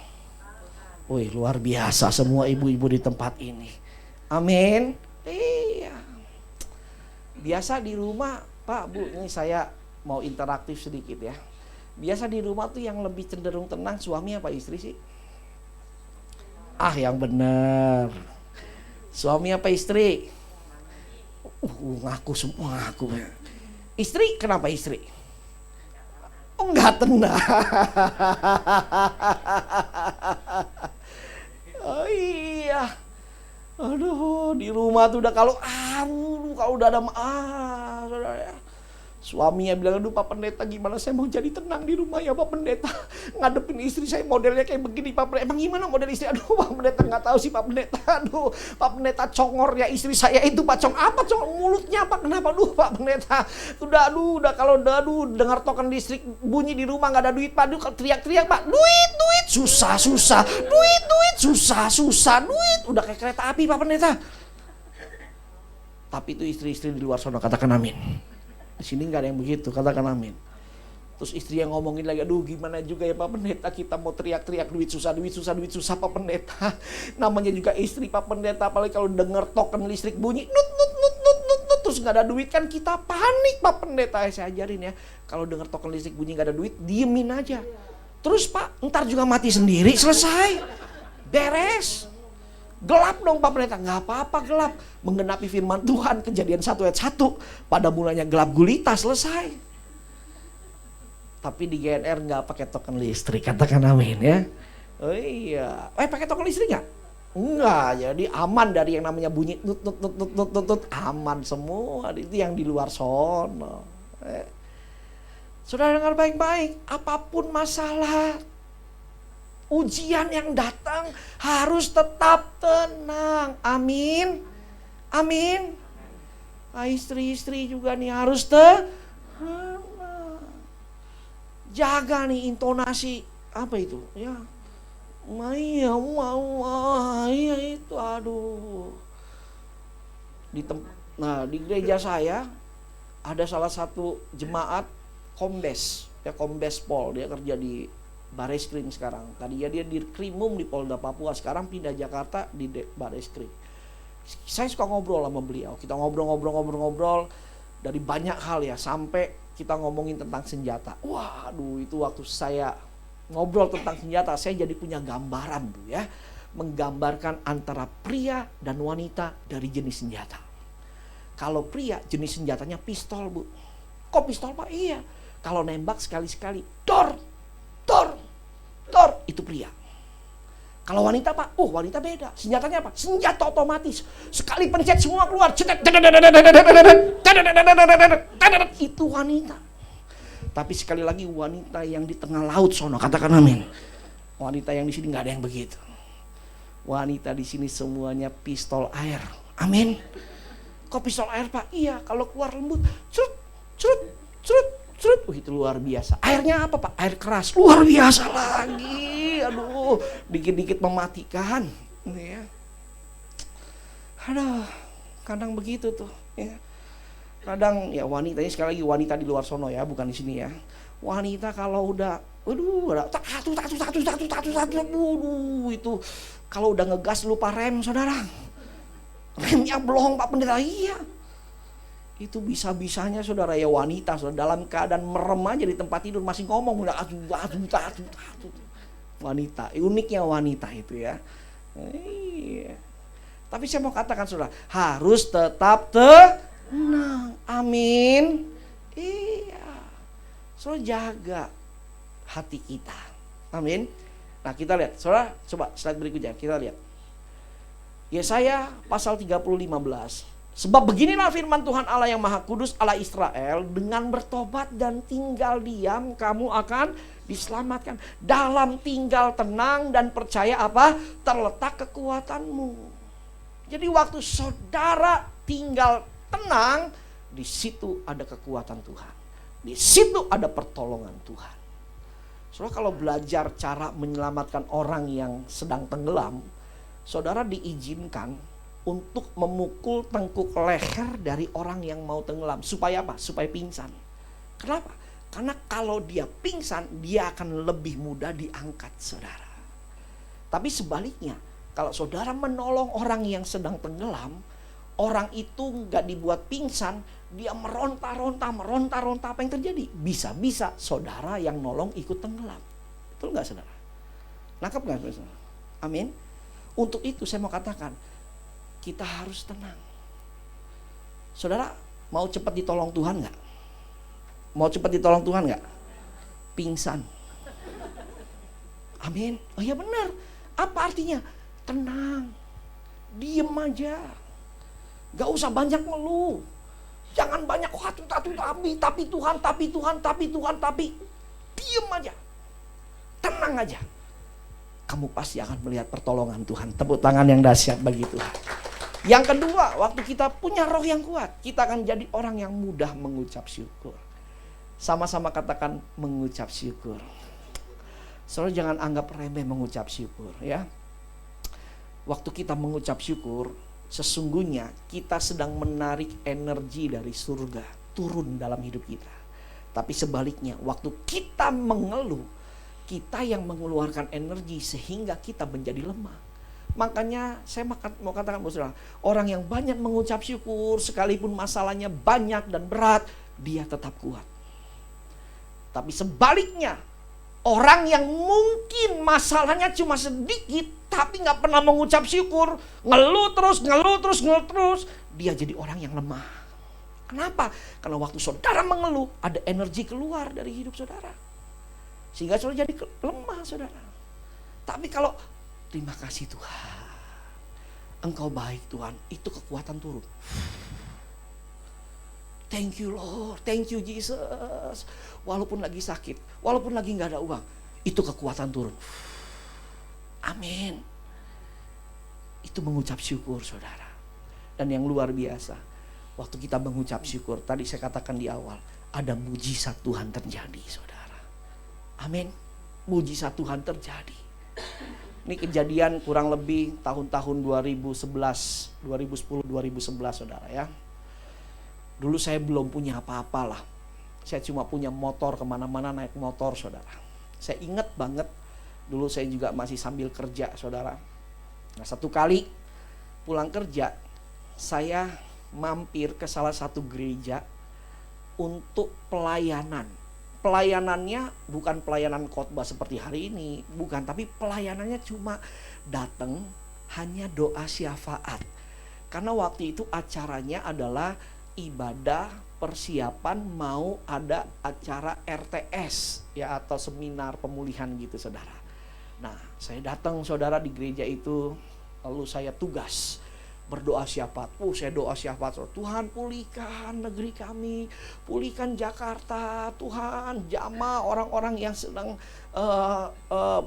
Wih, luar biasa semua ibu-ibu di tempat ini. Amin. Iya. Biasa di rumah, Pak, Bu, ini saya mau interaktif sedikit ya. Biasa di rumah tuh yang lebih cenderung tenang suami apa istri sih? Yang benar. Suami apa istri? Ngaku semua ngaku. Istri, kenapa istri? Enggak tenang. Iya. Aduh, di rumah tuh udah kalau udah ada saudara ya. Suaminya bilang, aduh Pak Pendeta, gimana saya mau jadi tenang di rumah ya Pak Pendeta. Ngadepin istri saya modelnya kayak begini Pak Pendeta. Emang gimana model istri? Aduh Pak Pendeta, gak tahu sih Pak Pendeta. Aduh Pak Pendeta, congor ya istri saya itu Pak. Cong apa cong mulutnya Pak? Kenapa? Aduh Pak Pendeta. Udah kalau dengar token listrik bunyi di rumah gak ada duit Pak. Aduh teriak-teriak Pak. Duit susah. Duit susah. Duit udah kayak kereta api Pak Pendeta. Tapi itu istri-istri di luar sana, katakan amin. Di sini nggak ada yang begitu, katakan amin. Terus istri yang ngomongin lagi, aduh gimana juga ya Pak Pendeta, kita mau teriak-teriak duit susah Pak Pendeta. Namanya juga istri Pak Pendeta, apalagi kalau dengar token listrik bunyi, nut, terus nggak ada duit kan kita panik Pak Pendeta. Saya ajarin ya, kalau dengar token listrik bunyi nggak ada duit, diemin aja. Terus Pak, ntar juga mati sendiri, selesai, beres. Gelap dong Pak Pendeta, nggak apa-apa gelap. Menggenapi firman Tuhan, Kejadian 1 ayat 1. Pada mulanya gelap gulita, selesai. Tapi di GNR nggak pakai token listrik, katakan amin ya. Oh iya, pakai token listrik nggak? Enggak, jadi aman dari yang namanya bunyi tut, aman semua. Itu yang di luar sono. Saudara dengar baik-baik, apapun masalah, ujian yang datang harus tetap tenang. Amin. Amin. Istri-istri juga nih harus tenang. Jaga nih intonasi. Apa itu? Ya. Iya itu, aduh. Di gereja saya ada salah satu jemaat kombes. Ya, Kombes Pol, dia kerja di Bareskrim sekarang. Tadinya dia di Krimum di Polda Papua, sekarang pindah Jakarta di Bareskrim. Saya suka ngobrol sama beliau. Kita ngobrol dari banyak hal ya, sampai kita ngomongin tentang senjata. Waduh, itu waktu saya ngobrol tentang senjata, saya jadi punya gambaran tuh ya, menggambarkan antara pria dan wanita dari jenis senjata. Kalau pria jenis senjatanya pistol, Bu. Kok pistol, Pak? Iya. Kalau nembak sekali-sekali, dor, itu pria. Kalau wanita, Pak, wanita beda. Senjatanya apa? Senjata otomatis. Sekali pencet semua keluar. Itu wanita. Tapi sekali lagi wanita yang di tengah laut sono, katakan amin. Wanita yang di sini nggak ada yang begitu. Wanita di sini semuanya pistol air. Amin. Kok pistol air, Pak? Iya, kalau keluar lembut, cerut. Itu luar biasa. Airnya apa, Pak? Air keras. Luar biasa lagi. Aduh, dikit-dikit mematikan. Ya. Aduh, kadang begitu tuh. Ya. Kadang ya wanita, ini sekali lagi wanita di luar sono ya, bukan di sini ya. Wanita kalau udah, satu, itu kalau udah ngegas lupa rem, saudara. Remnya blong, Pak Pendeta. Iya. Itu bisa-bisanya saudara ya wanita, saudara, dalam keadaan merem aja di tempat tidur masih ngomong udah wanita. Uniknya wanita itu ya. Iya. Tapi saya mau katakan saudara, harus tetap tenang. Amin. Iya. So jaga hati kita. Amin. Nah kita lihat, saudara, coba slide berikutnya, kita lihat. Yesaya pasal 30:15. Sebab beginilah firman Tuhan Allah yang Maha Kudus, Allah Israel, dengan bertobat dan tinggal diam, kamu akan diselamatkan. Dalam tinggal tenang dan percaya apa? Terletak kekuatanmu. Jadi waktu saudara tinggal tenang, di situ ada kekuatan Tuhan. Di situ ada pertolongan Tuhan. Saudara kalau belajar cara menyelamatkan orang yang sedang tenggelam, saudara diizinkan untuk memukul tengkuk leher dari orang yang mau tenggelam. Supaya apa? Supaya pingsan. Kenapa? Karena kalau dia pingsan, dia akan lebih mudah diangkat, saudara. Tapi sebaliknya, kalau saudara menolong orang yang sedang tenggelam, orang itu nggak dibuat pingsan, dia meronta-ronta, apa yang terjadi? Bisa-bisa saudara yang nolong ikut tenggelam. Betul nggak, saudara? Nangkep nggak, saudara? Amin. Untuk itu saya mau katakan, kita harus tenang. Saudara, mau cepat ditolong Tuhan nggak? Mau cepat ditolong Tuhan nggak? Pingsan. Amin. Oh iya benar. Apa artinya? Tenang. Diem aja. Gak usah banyak ngeluh. Jangan banyak tapi Tuhan. Diem aja. Tenang aja. Kamu pasti akan melihat pertolongan Tuhan. Tepuk tangan yang dahsyat bagi Tuhan. Yang kedua, waktu kita punya roh yang kuat, kita akan jadi orang yang mudah mengucap syukur. Sama-sama katakan mengucap syukur. Saudara jangan anggap remeh mengucap syukur, ya. Waktu kita mengucap syukur, sesungguhnya kita sedang menarik energi dari surga turun dalam hidup kita. Tapi sebaliknya, waktu kita mengeluh, kita yang mengeluarkan energi sehingga kita menjadi lemah. Makanya saya mau katakan, saudara, orang yang banyak mengucap syukur sekalipun masalahnya banyak dan berat, dia tetap kuat. Tapi sebaliknya, orang yang mungkin masalahnya cuma sedikit tapi gak pernah mengucap syukur, ngeluh terus, dia jadi orang yang lemah. Kenapa? Karena waktu saudara mengeluh, ada energi keluar dari hidup saudara, sehingga saudara jadi lemah, saudara. Tapi kalau terima kasih Tuhan, Engkau baik Tuhan, itu kekuatan turun. Thank you Lord, thank you Jesus. Walaupun lagi sakit, walaupun lagi gak ada uang, itu kekuatan turun. Amin. Itu mengucap syukur, saudara. Dan yang luar biasa, waktu kita mengucap syukur, tadi saya katakan di awal, ada mujizat Tuhan terjadi, saudara. Amin. Mujizat Tuhan terjadi. Ini kejadian kurang lebih tahun-tahun 2010, 2011, saudara ya. Dulu saya belum punya apa-apa lah. Saya cuma punya motor, kemana-mana naik motor, saudara. Saya ingat banget, dulu saya juga masih sambil kerja, saudara. Nah, satu kali pulang kerja, saya mampir ke salah satu gereja untuk pelayanan. Pelayanannya bukan pelayanan khotbah seperti hari ini, bukan, tapi pelayanannya cuma datang hanya doa syafaat. Karena waktu itu acaranya adalah ibadah persiapan mau ada acara RTS ya, atau seminar pemulihan gitu, saudara. Nah, saya datang, saudara, di gereja itu, lalu saya tugas berdoa syafaat. Saya doa syafaat, Tuhan pulihkan negeri kami, pulihkan Jakarta, Tuhan jamah orang-orang yang sedang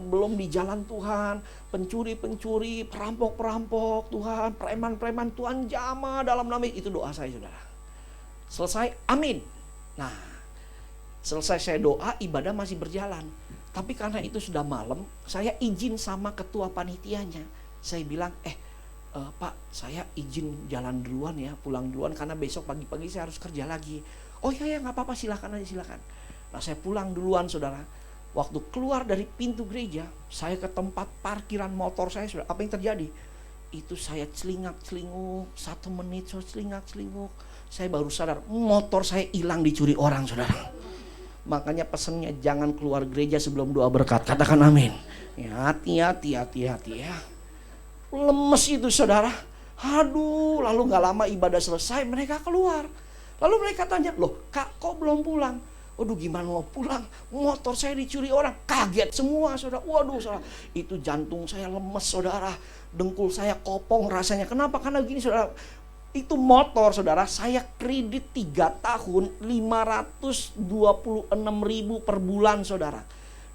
belum di jalan Tuhan, pencuri-pencuri, perampok-perampok, Tuhan, preman-preman, Tuhan jamah dalam nama itu. Doa saya, saudara. Selesai, amin. Nah, selesai saya doa, ibadah masih berjalan. Tapi karena itu sudah malam, saya izin sama ketua panitianya. Saya bilang, Pak, saya izin jalan duluan ya, pulang duluan karena besok pagi-pagi saya harus kerja lagi. Oh iya, gak apa-apa, silakan aja, silakan. Nah, saya pulang duluan, saudara. Waktu keluar dari pintu gereja, saya ke tempat parkiran motor saya, saudara. Apa yang terjadi? Itu saya celingak-celinguk, 1 menit saya celingak-celinguk. Saya baru sadar, motor saya hilang, dicuri orang, saudara. Makanya pesannya jangan keluar gereja sebelum doa berkat. Katakan amin. Ya, hati-hati ya. Lemes itu, saudara. Aduh, lalu gak lama ibadah selesai, mereka keluar. Lalu mereka tanya, loh Kak, kok belum pulang? Aduh gimana mau pulang, motor saya dicuri orang. Kaget semua saudara. Waduh saudara, itu jantung saya lemes saudara. Dengkul saya kopong rasanya. Kenapa? Karena gini saudara, itu motor saudara, saya kredit 3 tahun 526.000 per bulan saudara.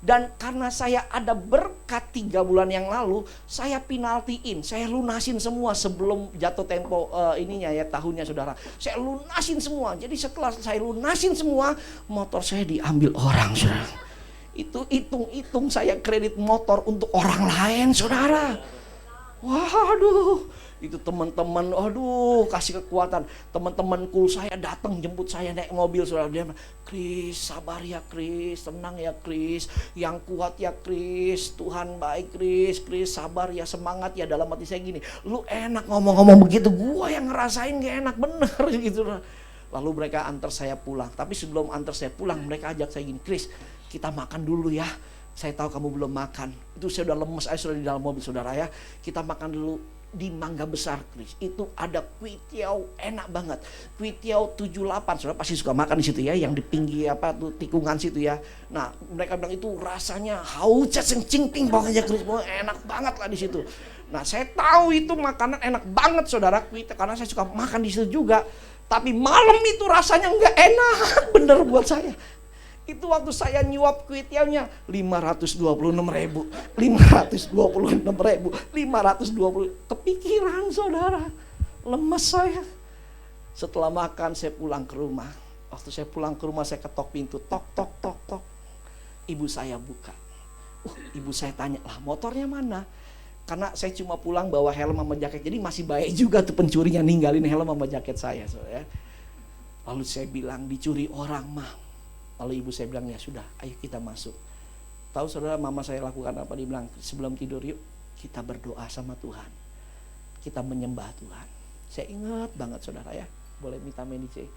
Dan karena saya ada berkat 3 bulan yang lalu, saya penaltiin, saya lunasin semua sebelum jatuh tempo tahunnya saudara. Saya lunasin semua. Jadi setelah saya lunasin semua, motor saya diambil orang saudara. Itu hitung-hitung saya kredit motor untuk orang lain saudara. Waduh, itu teman-teman, aduh kasih kekuatan. Teman-temanku saya datang jemput saya naik mobil saudara. Dia bilang, Kris sabar ya Kris, tenang ya Kris, yang kuat ya Kris, Tuhan baik Kris, sabar ya, semangat ya. Dalam hati saya gini, lu enak ngomong-ngomong begitu, gua yang ngerasain gak enak bener gitu. Lalu mereka antar saya pulang, tapi sebelum antar saya pulang mereka ajak saya gini, Kris kita makan dulu ya. Saya tahu kamu belum makan. Itu saya udah lemes, saya sudah di dalam mobil saudara ya. Kita makan dulu di Mangga Besar, Kris. Itu ada kuitiau enak banget. Kuitiau 78. Saudara pasti suka makan di situ ya, yang di pinggir tikungan situ ya. Nah, mereka bilang itu rasanya haucat cing-cing pokoknya Kris, enak banget lah di situ. Nah, saya tahu itu makanan enak banget saudara, kuitiau, karena saya suka makan di situ juga. Tapi malam itu rasanya nggak enak bener buat saya. Itu waktu saya nyuap kuitiaunya 526.000, 520. Kepikiran saudara, lemes saya. Setelah makan saya pulang ke rumah. Waktu saya pulang ke rumah saya ketok pintu, tok. Ibu saya buka. Ibu saya tanya, lah motornya mana? Karena saya cuma pulang bawa helm sama jaket, jadi masih baik juga tuh pencurinya ninggalin helm sama jaket saya. Saudara. Lalu saya bilang dicuri orang mah. Lalu ibu saya bilang ya sudah, ayo kita masuk. Tahu saudara mama saya lakukan apa? Dia bilang sebelum tidur yuk kita berdoa sama Tuhan. Kita menyembah Tuhan. Saya ingat banget saudara ya, boleh minta Menice.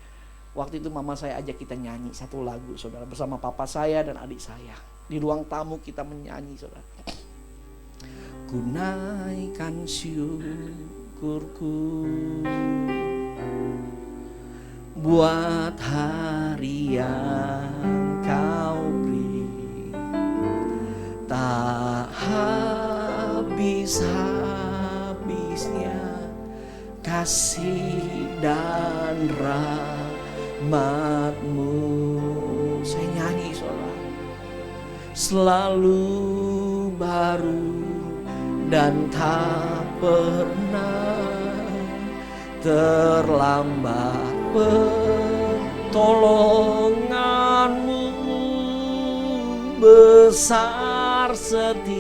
Waktu itu mama saya ajak kita nyanyi satu lagu saudara bersama papa saya dan adik saya. Di ruang tamu kita menyanyi saudara. Ku naikkan syukurku buat hari yang kau beri, tak habis-habisnya kasih dan rahmat-Mu. Saya nyanyi saudara, selalu baru dan tak pernah terlambat pertolongan-Mu, besar setia-Mu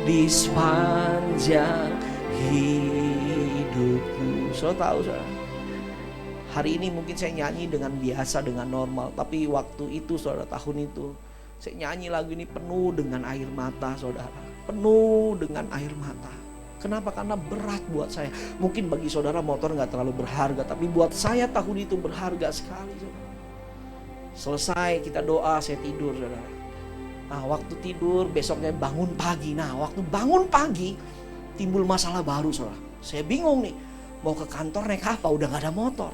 di sepanjang hidupku. So tahu saudara, hari ini mungkin saya nyanyi dengan biasa, dengan normal, tapi waktu itu saudara, tahun itu saya nyanyi lagu ini penuh dengan air mata saudara, penuh dengan air mata. Kenapa? Karena berat buat saya. Mungkin bagi saudara motor gak terlalu berharga, tapi buat saya tahun itu berharga sekali saudara. Selesai kita doa, saya tidur saudara. Nah waktu tidur besoknya bangun pagi. Nah waktu bangun pagi timbul masalah baru saudara. Saya bingung nih, mau ke kantor naik apa, udah gak ada motor.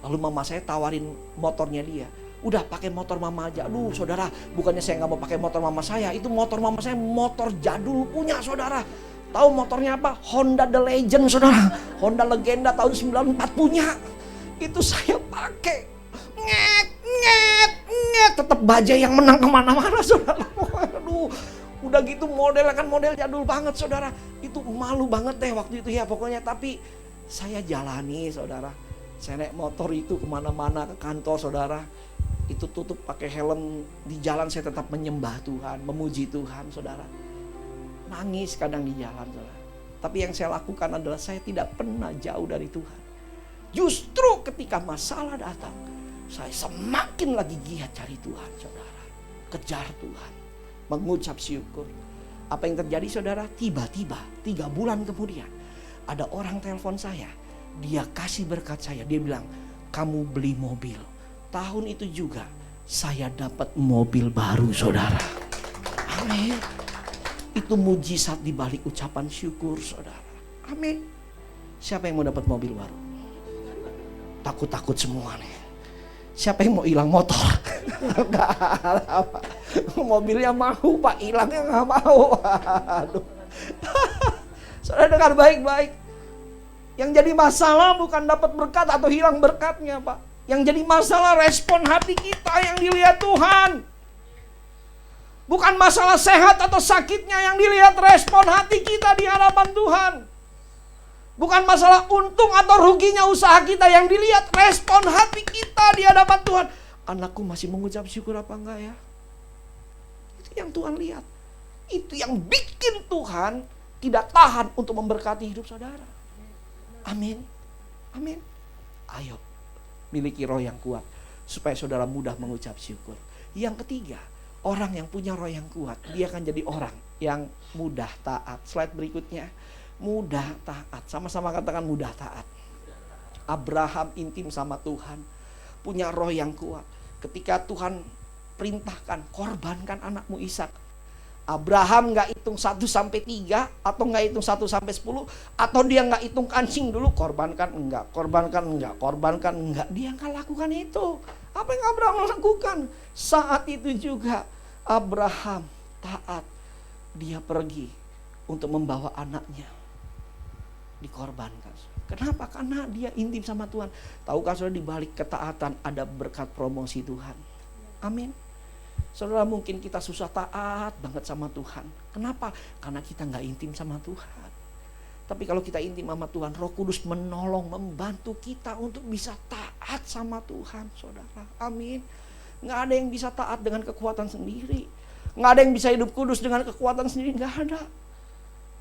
Lalu mama saya tawarin motornya dia. Udah pakai motor mama aja. Aduh saudara, bukannya saya gak mau pakai motor mama saya, itu motor mama saya motor jadul punya saudara. Tahu motornya apa? Honda The Legend saudara. Honda legenda tahun 94 punya. Itu saya pakai. Nget. Tetap bajai yang menang kemana-mana saudara. Aduh, udah gitu modelnya kan model jadul banget saudara. Itu malu banget deh waktu itu ya pokoknya. Tapi saya jalani saudara. Saya naik motor itu kemana-mana, ke kantor saudara. Itu tutup pakai helm. Di jalan saya tetap menyembah Tuhan, memuji Tuhan saudara. Nangis kadang di jalan saudara. Tapi yang saya lakukan adalah saya tidak pernah jauh dari Tuhan. Justru ketika masalah datang, saya semakin lagi giat cari Tuhan saudara. Kejar Tuhan, mengucap syukur. Apa yang terjadi saudara? Tiba-tiba 3 bulan kemudian ada orang telepon saya. Dia kasih berkat saya. Dia bilang, kamu beli mobil. Tahun itu juga saya dapat mobil baru saudara. Amin. Itu mujizat di balik ucapan syukur saudara. Amin. Siapa yang mau dapat mobil baru? Takut-takut semua nih. Siapa yang mau hilang motor? Nggak ada, Pak. Mobilnya mau, Pak, hilangnya nggak mau. Aduh. Saudara dengar baik-baik. Yang jadi masalah bukan dapat berkat atau hilang berkatnya, Pak. Yang jadi masalah respon hati kita yang dilihat Tuhan. Bukan masalah sehat atau sakitnya yang dilihat respon hati kita di hadapan Tuhan. Bukan masalah untung atau ruginya usaha kita yang dilihat respon hati kita di hadapan Tuhan. Anakku masih mengucap syukur apa enggak ya? Itu yang Tuhan lihat. Itu yang bikin Tuhan tidak tahan untuk memberkati hidup saudara. Amin. Amin. Ayo, miliki roh yang kuat supaya saudara mudah mengucap syukur. Yang ketiga, orang yang punya roh yang kuat, dia akan jadi orang yang mudah taat. Slide berikutnya. Mudah taat. Sama-sama katakan mudah taat. Abraham intim sama Tuhan, punya roh yang kuat. Ketika Tuhan perintahkan, korbankan anakmu Ishak. Abraham gak hitung 1 sampai 3, atau gak hitung 1 sampai 10, atau dia gak hitung kancing dulu, korbankan enggak, korbankan enggak, korbankan enggak. Dia gak lakukan itu. Apa yang Abraham lakukan? Saat itu juga Abraham taat. Dia pergi untuk membawa anaknya dikorbankan. Kenapa? Karena dia intim sama Tuhan. Tahukah saudara, di balik ketaatan ada berkat promosi Tuhan. Amin. Saudara, mungkin kita susah taat banget sama Tuhan. Kenapa? Karena kita gak intim sama Tuhan. Tapi kalau kita intim sama Tuhan, Roh Kudus menolong, membantu kita untuk bisa taat sama Tuhan, saudara. Amin. Gak ada yang bisa taat dengan kekuatan sendiri. Gak ada yang bisa hidup kudus dengan kekuatan sendiri. Gak ada.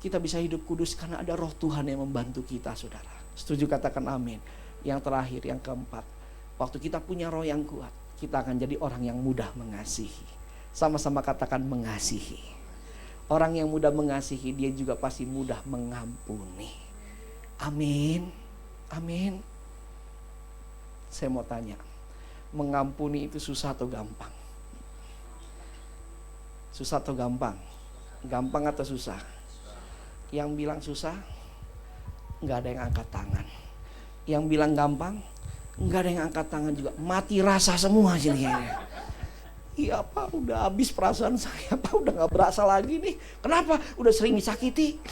Kita bisa hidup kudus karena ada roh Tuhan yang membantu kita, saudara. Setuju, katakan amin. Yang terakhir, yang keempat, waktu kita punya roh yang kuat, kita akan jadi orang yang mudah mengasihi. Sama-sama katakan mengasihi. Orang yang mudah mengasihi, dia juga pasti mudah mengampuni. Amin. Amin. Saya mau tanya, mengampuni itu susah atau gampang? Susah atau gampang? Gampang atau susah? Yang bilang susah, nggak ada yang angkat tangan. Yang bilang gampang, nggak ada yang angkat tangan juga. Mati rasa semua sini kayaknya. Iya Pak, udah habis perasaan saya Pak, udah nggak berasa lagi nih. Kenapa? Udah sering disakiti.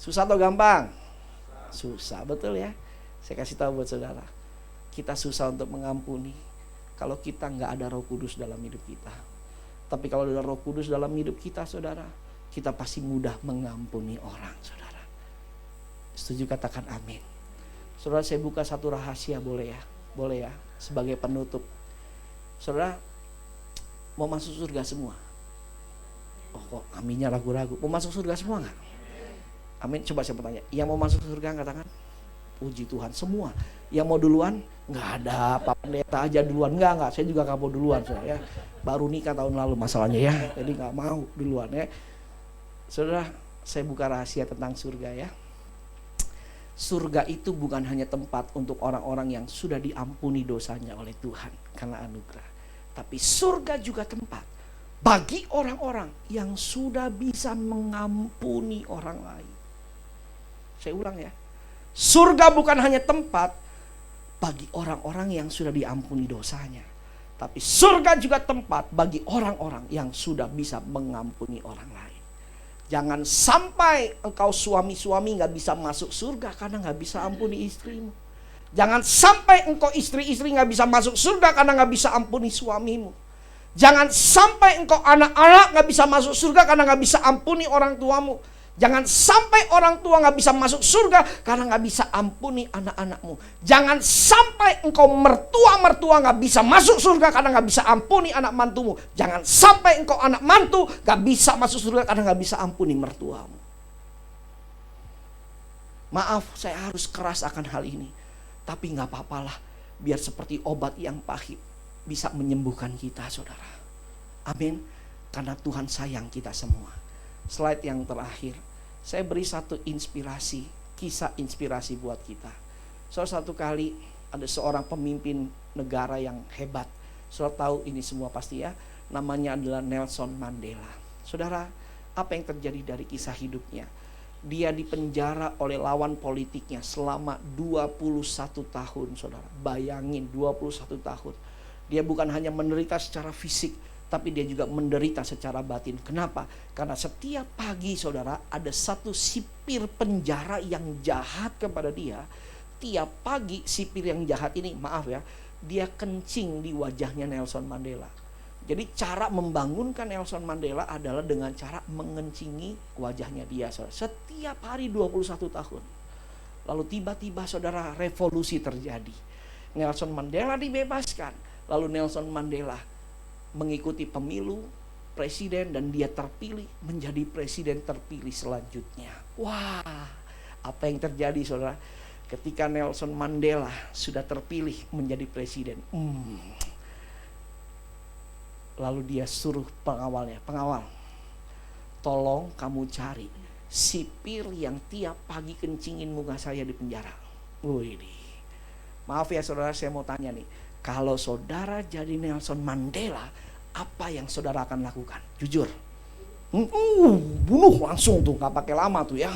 Susah atau gampang? Susah, betul ya. Saya kasih tahu buat saudara, kita susah untuk mengampuni kalau kita nggak ada Roh Kudus dalam hidup kita. Tapi kalau ada Roh Kudus dalam hidup kita, saudara, kita pasti mudah mengampuni orang, saudara. Setuju, katakan amin. Saudara, saya buka satu rahasia, boleh ya? Boleh ya, sebagai penutup. Saudara, mau masuk surga semua? Oh kok aminnya ragu-ragu. Mau masuk surga semua gak? Amin, coba saya bertanya. Yang mau masuk surga angkat tangan? Puji Tuhan, semua. Yang mau duluan? Nggak ada, Pak Pendeta aja duluan. Enggak, saya juga nggak mau duluan, saudara ya. Baru nikah tahun lalu masalahnya ya, jadi nggak mau duluan ya. Saudara, saya buka rahasia tentang surga ya. Surga itu bukan hanya tempat untuk orang-orang yang sudah diampuni dosanya oleh Tuhan karena anugerah. Tapi surga juga tempat bagi orang-orang yang sudah bisa mengampuni orang lain. Saya ulang ya. Surga bukan hanya tempat bagi orang-orang yang sudah diampuni dosanya. Tapi surga juga tempat bagi orang-orang yang sudah bisa mengampuni orang lain. Jangan sampai engkau suami-suami gak bisa masuk surga karena gak bisa ampuni istrimu. Jangan sampai engkau istri-istri gak bisa masuk surga karena gak bisa ampuni suamimu. Jangan sampai engkau anak-anak gak bisa masuk surga karena gak bisa ampuni orang tuamu. Jangan sampai orang tua gak bisa masuk surga karena gak bisa ampuni anak-anakmu. Jangan sampai engkau mertua-mertua gak bisa masuk surga karena gak bisa ampuni anak mantumu. Jangan sampai engkau anak mantu gak bisa masuk surga karena gak bisa ampuni mertuamu. Maaf, saya harus keras akan hal ini. Tapi gak apa-apalah, biar seperti obat yang pahit bisa menyembuhkan kita, saudara. Amin. Karena Tuhan sayang kita semua. Slide yang terakhir, saya beri satu inspirasi, kisah inspirasi buat kita. Satu kali ada seorang pemimpin negara yang hebat. Saudara tahu ini semua pasti ya. Namanya adalah Nelson Mandela. Saudara, apa yang terjadi dari kisah hidupnya? Dia dipenjara oleh lawan politiknya selama 21 tahun, saudara. Bayangin 21 tahun. Dia bukan hanya menderita secara fisik, tapi dia juga menderita secara batin. Kenapa? Karena setiap pagi, saudara, ada satu sipir penjara yang jahat kepada dia. Tiap pagi sipir yang jahat ini, maaf ya, dia kencing di wajahnya Nelson Mandela. Jadi cara membangunkan Nelson Mandela adalah dengan cara mengencingi wajahnya dia, saudara. Setiap hari 21 tahun. Lalu tiba-tiba, saudara, revolusi terjadi. Nelson Mandela dibebaskan. Lalu Nelson Mandela mengikuti pemilu presiden dan dia terpilih menjadi presiden terpilih selanjutnya. Wah, apa yang terjadi, saudara? Ketika Nelson Mandela sudah terpilih menjadi presiden, lalu dia suruh pengawalnya, pengawal, tolong kamu cari sipir yang tiap pagi kencingin muka saya di penjara. Wih, maaf ya saudara, saya mau tanya nih, kalau saudara jadi Nelson Mandela, apa yang saudara akan lakukan? Jujur. Bunuh langsung tuh, gak pakai lama tuh ya.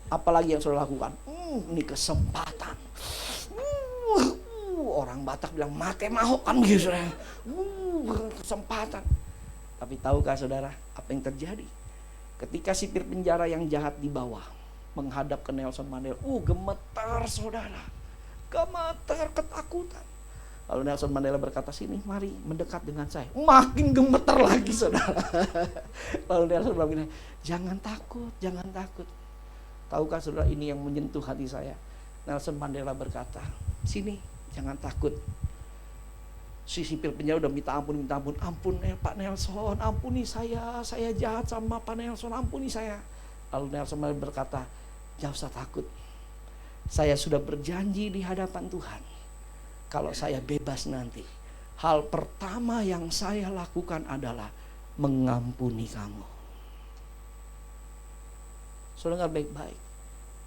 Apalagi yang saudara lakukan? Ini kesempatan. Orang Batak bilang mate mahok kan gitu, saudara. Kesempatan. Tapi tahukah saudara apa yang terjadi? Ketika sipir penjara yang jahat di bawah menghadap ke Nelson Mandela, gemetar saudara, gemetar, ketakutan. Lalu Nelson Mandela berkata, sini mari mendekat dengan saya. Makin gemetar lagi saudara. Lalu Nelson Mandela bilang, jangan takut, jangan takut. Tahukah saudara, ini yang menyentuh hati saya. Nelson Mandela berkata, sini, jangan takut. Si sipir penjara udah minta ampun. Ampun Pak Nelson, ampuni saya jahat sama Pak Nelson, ampuni saya. Lalu Nelson Mandela berkata, jangan usah takut. Saya sudah berjanji di hadapan Tuhan, kalau saya bebas nanti, hal pertama yang saya lakukan adalah mengampuni kamu. Saudara dengar baik-baik.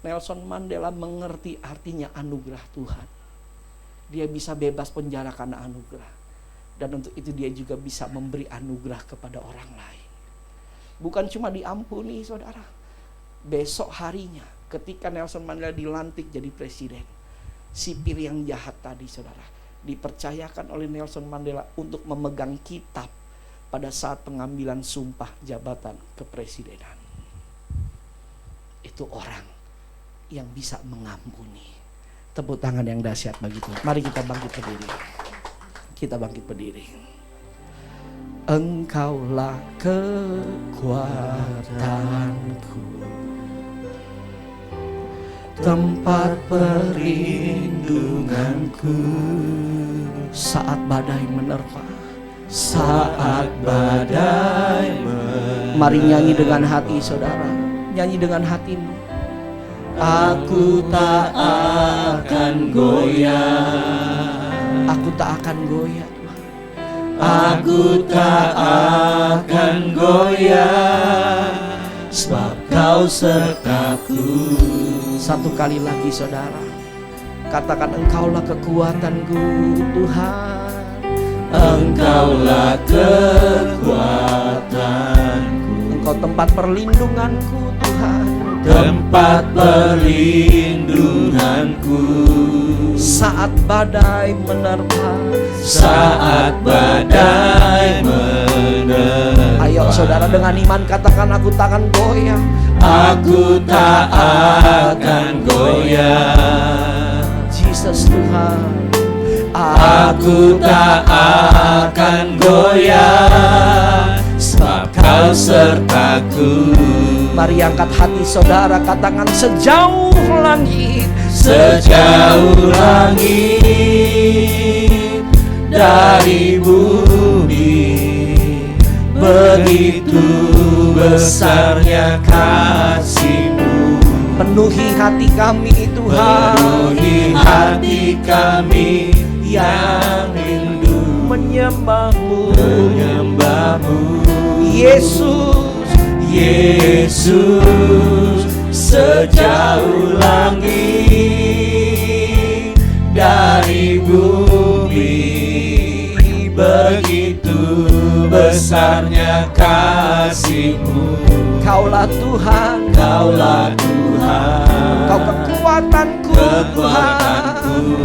Nelson Mandela mengerti artinya anugerah Tuhan. Dia bisa bebas penjara karena anugerah. Dan untuk itu dia juga bisa memberi anugerah kepada orang lain. Bukan cuma diampuni saudara. Besok harinya ketika Nelson Mandela dilantik jadi presiden, sipir yang jahat tadi saudara dipercayakan oleh Nelson Mandela untuk memegang kitab pada saat pengambilan sumpah jabatan kepresidenan. Itu orang yang bisa mengampuni. Tepuk tangan yang dahsyat bagi Tuhan. Mari kita bangkit berdiri. Kita bangkit berdiri. Engkaulah kekuatanku, tempat perlindunganku. Saat badai menerpa, saat badai menerpa. Mari nyanyi dengan hati saudara. Nyanyi dengan hatimu. Aku tak akan goyah. Aku tak akan goyah Tuhan. Aku tak akan goyah, sebab Kau sertaku. Satu kali lagi saudara, katakan engkaulah kekuatanku Tuhan. Engkaulah kekuatanku, Engkau tempat perlindunganku Tuhan. Tempat perlindunganku. Saat badai menerpa, saat badai menerpa. Ayo saudara dengan iman katakan, aku tak akan goyah. Aku tak akan goyah. Jesus Tuhan. Aku tak akan goyah, sebab Kau sertaku. Mari angkat hati saudara, katakan sejauh langit. Sejauh langit dari bumi, begitu besarnya kasih-Mu. Penuhi hati kami Tuhan. Penuhi hati kami yang rindu menyembah-Mu. Menyembah-Mu. Yesus, Yesus, sejauh langit dari bumi, begitu besarnya kasih-Mu. Engkaulah Tuhan, Kaulah Tuhan, Engkau kekuatanku, kekuatanku,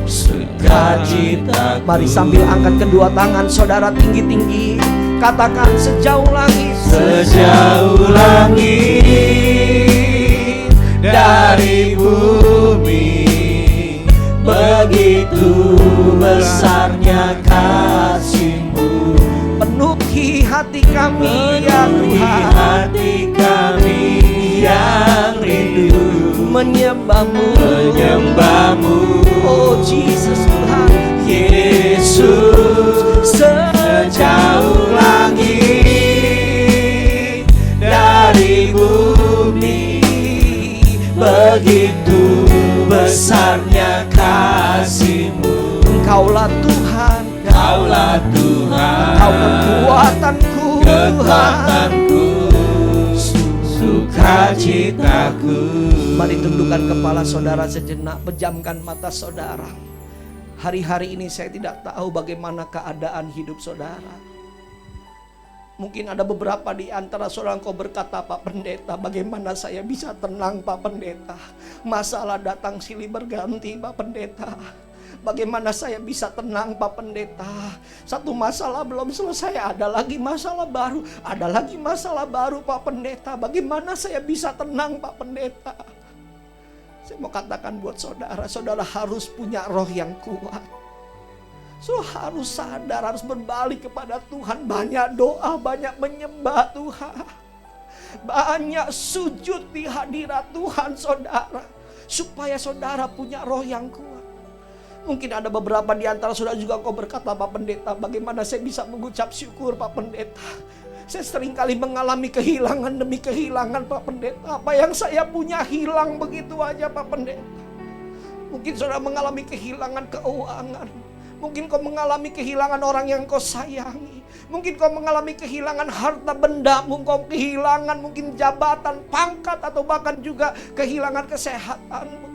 sukacitaku. Mari sambil angkat kedua tangan saudara tinggi-tinggi, katakan sejauh langit, Sejauh langit dari bumi, begitu besarnya kasih-Mu. penuhi hati kami ya Penuhi Tuhan, hati kami yang rindu menyembah-Mu, menyembah-Mu. oh Jesus Tuhan. Yesus, sejauh langit dari bumi, begitu besarnya kasih-Mu. Engkaulah Tuhan, Kaulah Tuhan, Engkau kekuatanku, kekuatanku, sukacitaku. Mari tundukkan kepala saudara sejenak, pejamkan mata saudara. Hari-hari ini saya tidak tahu bagaimana keadaan hidup saudara. Mungkin ada beberapa di antara saudara engkau berkata, Pak Pendeta, bagaimana saya bisa tenang Pak Pendeta? Masalah datang silih berganti Pak Pendeta. Bagaimana saya bisa tenang Pak Pendeta? Satu masalah belum selesai, ada lagi masalah baru. Ada lagi masalah baru Pak Pendeta. Bagaimana saya bisa tenang Pak Pendeta? Saya mau katakan buat saudara, saudara harus punya roh yang kuat. Saudara harus sadar, harus berbalik kepada Tuhan. Banyak doa, banyak menyembah Tuhan. Banyak sujud di hadirat Tuhan saudara. Supaya saudara punya roh yang kuat. Mungkin ada beberapa di antara saudara juga kau berkata, Pak Pendeta, bagaimana saya bisa mengucap syukur Pak Pendeta? Saya seringkali mengalami kehilangan demi kehilangan Pak Pendeta. Apa yang saya punya hilang begitu aja Pak Pendeta. Mungkin saudara mengalami kehilangan keuangan. Mungkin kau mengalami kehilangan orang yang kau sayangi. Mungkin kau mengalami kehilangan harta benda. Mungkin kau kehilangan mungkin jabatan, pangkat, atau bahkan juga kehilangan kesehatanmu.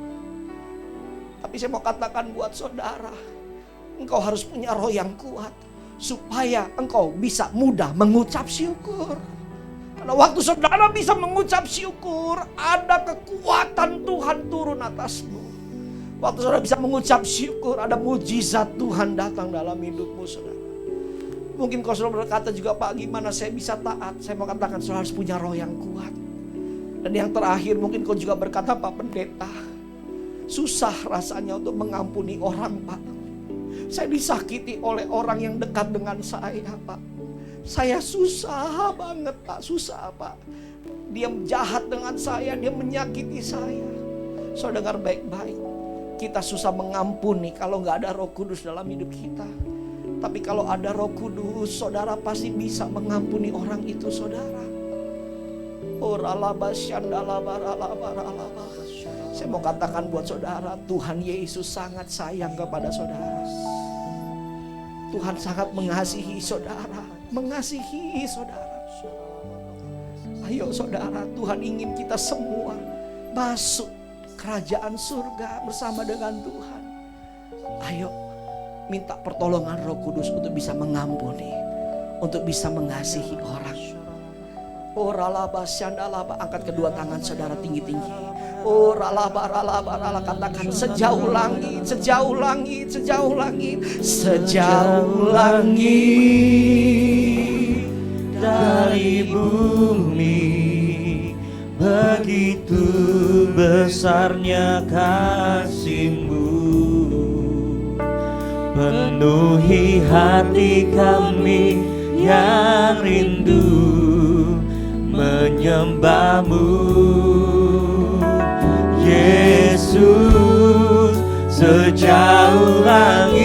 Tapi saya mau katakan buat saudara, engkau harus punya roh yang kuat. Supaya engkau bisa mudah mengucap syukur. Karena waktu saudara bisa mengucap syukur, ada kekuatan Tuhan turun atasmu. Waktu saudara bisa mengucap syukur, ada mujizat Tuhan datang dalam hidupmu saudara. Mungkin kau saudara berkata juga, Pak gimana saya bisa taat? Saya mau katakan saudara harus punya roh yang kuat. Dan yang terakhir mungkin kau juga berkata, Pak Pendeta, susah rasanya untuk mengampuni orang Pak. Saya disakiti oleh orang yang dekat dengan saya Pak. Saya susah banget Pak, susah Pak. Dia jahat dengan saya, dia menyakiti saya. Saudara dengar baik-baik. Kita susah mengampuni kalau gak ada Roh Kudus dalam hidup kita. Tapi kalau ada Roh Kudus, saudara pasti bisa mengampuni orang itu saudara. Saya mau katakan buat saudara, Tuhan Yesus sangat sayang kepada saudara. Tuhan sangat mengasihi saudara, mengasihi saudara. Ayo saudara, Tuhan ingin kita semua masuk kerajaan surga bersama dengan Tuhan. Ayo minta pertolongan Roh Kudus untuk bisa mengampuni, untuk bisa mengasihi orang. Oh ralaba syandalaba, angkat kedua tangan saudara tinggi-tinggi. Oh ralaba katakan sejauh langit, sejauh langit, sejauh langit, sejauh langit Dari bumi, begitu besarnya kasih-Mu. Penuhi hati kami yang rindu menyembah-Mu. Yesus, sejauh langit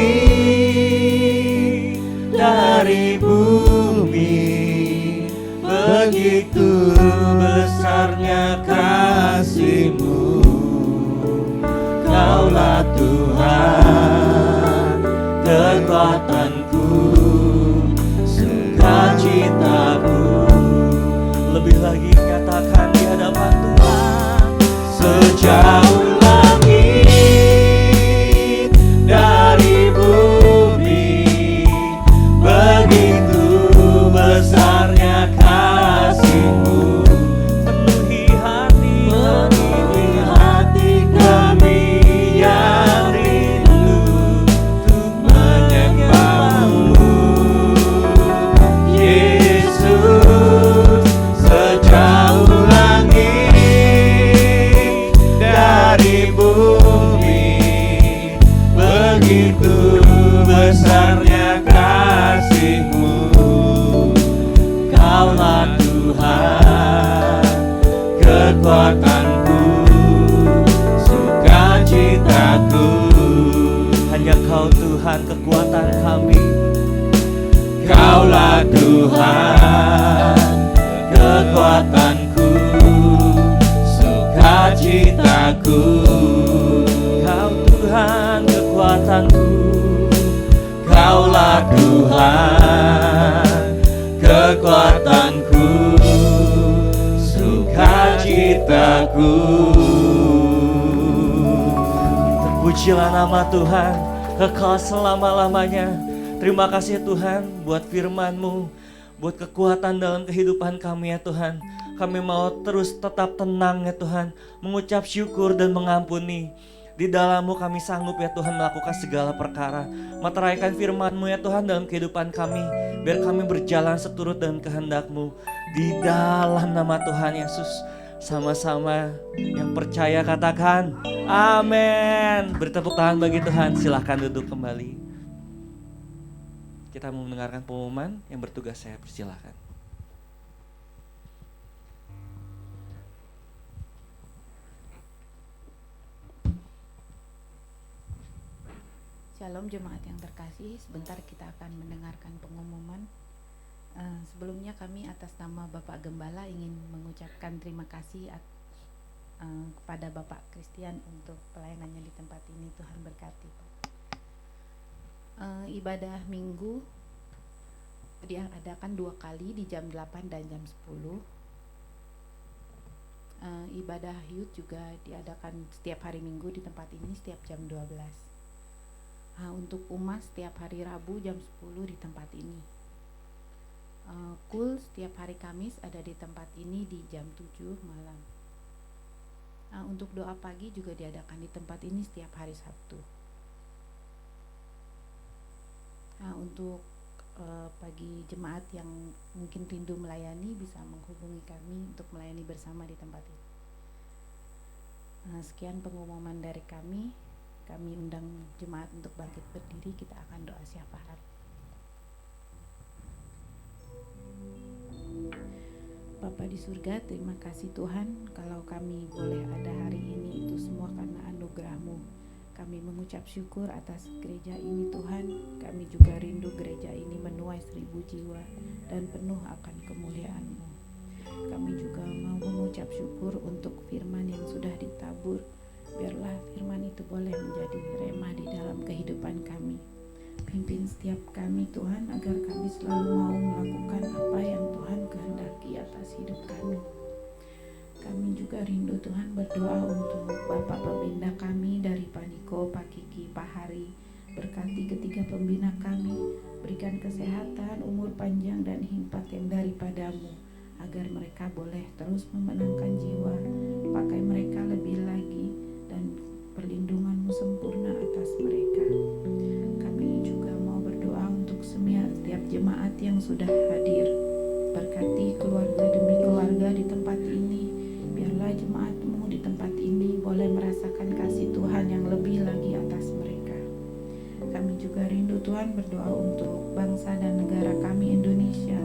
dari bumi, begitu besarnya kasih-Mu. Kaulah Tuhan, kekuatanku, sukacitaku. Lebih lagi katakan di hadapan Tuhan, sejauh langit dari bumi. kekuatanku, sukacitaku. Hanya Kau Tuhan kekuatan kami. Kaulah Tuhan, kekuatanku, sukacitaku. Kau Tuhan kekuatanku. Kaulah Tuhan, kekuatanku, sukacitaku. Terpujilah nama Tuhan, kekal selama-lamanya. Terima kasih Tuhan buat firman-Mu, buat kekuatan dalam kehidupan kami ya Tuhan. Kami mau terus tetap tenang ya Tuhan, mengucap syukur dan mengampuni. Di dalam-Mu kami sanggup ya Tuhan melakukan segala perkara. Meteraikan firman-Mu ya Tuhan dalam kehidupan kami, biar kami berjalan seturut dengan kehendak-Mu. Di dalam nama Tuhan Yesus, sama-sama yang percaya katakan amin. Beri tepuk tangan bagi Tuhan, silahkan duduk kembali. Kita mau mendengarkan pengumuman, yang bertugas saya persilahkan. Shalom jemaat yang terkasih, sebentar kita akan mendengarkan pengumuman. Sebelumnya kami atas nama Bapak Gembala ingin mengucapkan terima kasih kepada Bapak Christian untuk pelayanannya di tempat ini. Tuhan berkati Pak. Ibadah minggu diadakan 2 kali di jam 8 dan jam 10. Ibadah youth juga diadakan setiap hari minggu di tempat ini setiap jam 12. Untuk umas setiap hari Rabu jam 10 di tempat ini. Kul setiap hari Kamis ada di tempat ini di jam 7 malam. Untuk doa pagi juga diadakan di tempat ini setiap hari Sabtu. Untuk bagi jemaat yang mungkin rindu melayani bisa menghubungi kami untuk melayani bersama di tempat ini. Sekian pengumuman dari kami. Kami undang jemaat untuk bangkit berdiri, kita akan doa syafaat. Bapa di surga, terima kasih Tuhan kalau kami boleh ada hari ini, itu semua karena anugerah-Mu. Kami mengucap syukur atas gereja ini Tuhan. Kami juga rindu gereja ini menuai 1000 jiwa dan penuh akan kemuliaan-Mu. Kami juga mau mengucap syukur untuk firman yang sudah ditabur. Biarlah firman itu boleh menjadi rema di dalam kehidupan kami. Pimpin setiap kami Tuhan agar kami selalu mau melakukan apa yang Tuhan kehendaki atas hidup kami. Kami juga rindu Tuhan berdoa untuk Bapak Pembina kami dari Pak Niko, Pak Kiki, Pak Hari. Berkati ketiga pembina kami, berikan kesehatan, umur panjang dan hikmat yang daripada-Mu, agar mereka boleh terus memenangkan jiwa. Pakai mereka lebih lagi dan perlindungan-Mu sempurna atas mereka. Kami juga mau berdoa untuk setiap jemaat yang sudah hadir. Berkati keluarga demi keluarga di tempat ini. Biarlah jemaat-Mu di tempat ini boleh merasakan kasih Tuhan yang lebih lagi atas mereka. Kami juga rindu Tuhan berdoa untuk bangsa dan negara kami Indonesia.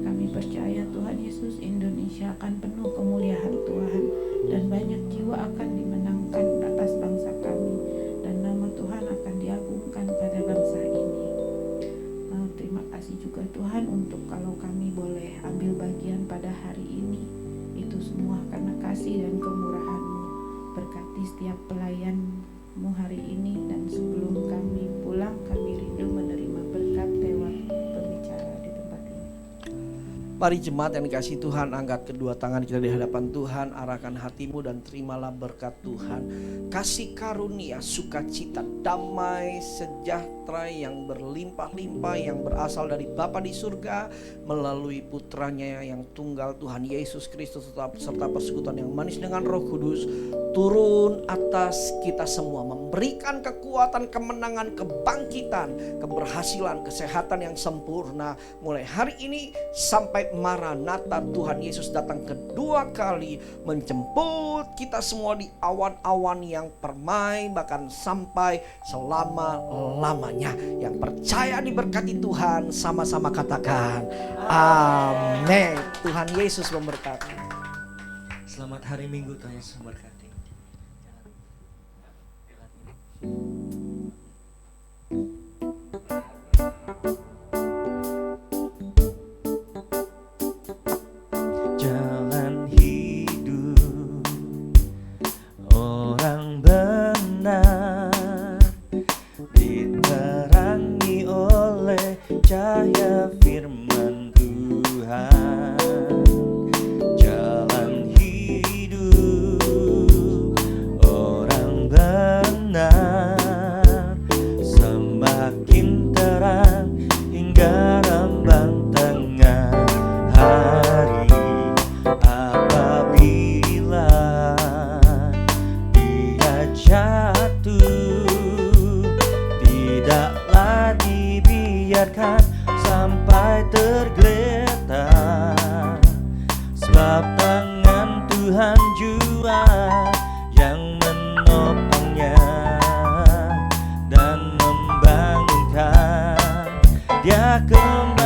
Kami percaya Tuhan Yesus, Indonesia akan penuh kemuliaan Tuhan dan banyak jiwa akan dimenangkan atas bangsa kami dan nama Tuhan akan diagungkan pada bangsa ini. Terima kasih juga Tuhan untuk kalau kami boleh ambil bagian pada hari ini. Itu semua karena kasih dan kemurahan-Mu. Berkati setiap pelayan-Mu hari ini, dan sebelum kami pulang kami rindu menerima berkat lewat pembicara di tempat ini. Mari jemaat yang dikasihi Tuhan, angkat kedua tangan kita di hadapan Tuhan, arahkan hatimu dan terimalah berkat Tuhan. Kasih karunia, sukacita, damai, sejahtera yang berlimpah-limpah yang berasal dari Bapa di surga melalui putranya yang tunggal Tuhan Yesus Kristus serta persekutuan yang manis dengan Roh Kudus turun atas kita semua, memberikan kekuatan, kemenangan, kebangkitan, keberhasilan, kesehatan yang sempurna mulai hari ini sampai Maranatha Tuhan Yesus datang kedua kali menjemput kita semua di awan-awan yang permai bahkan sampai selama-lamanya. Yang percaya diberkati Tuhan sama-sama katakan amin. Tuhan Yesus memberkati. Selamat hari Minggu, Tuhan Yesus memberkati. Jalan hidup orang benar diterangi oleh cahaya firman Tuhan. Jalan hidup orang benar semakin terang hingga rambang tengah hari. Apabila dia jatuh, tidaklah dibiarkan sampai tergeletak, sebab tangan Tuhan jua yang menopangnya dan membangunkan dia kembali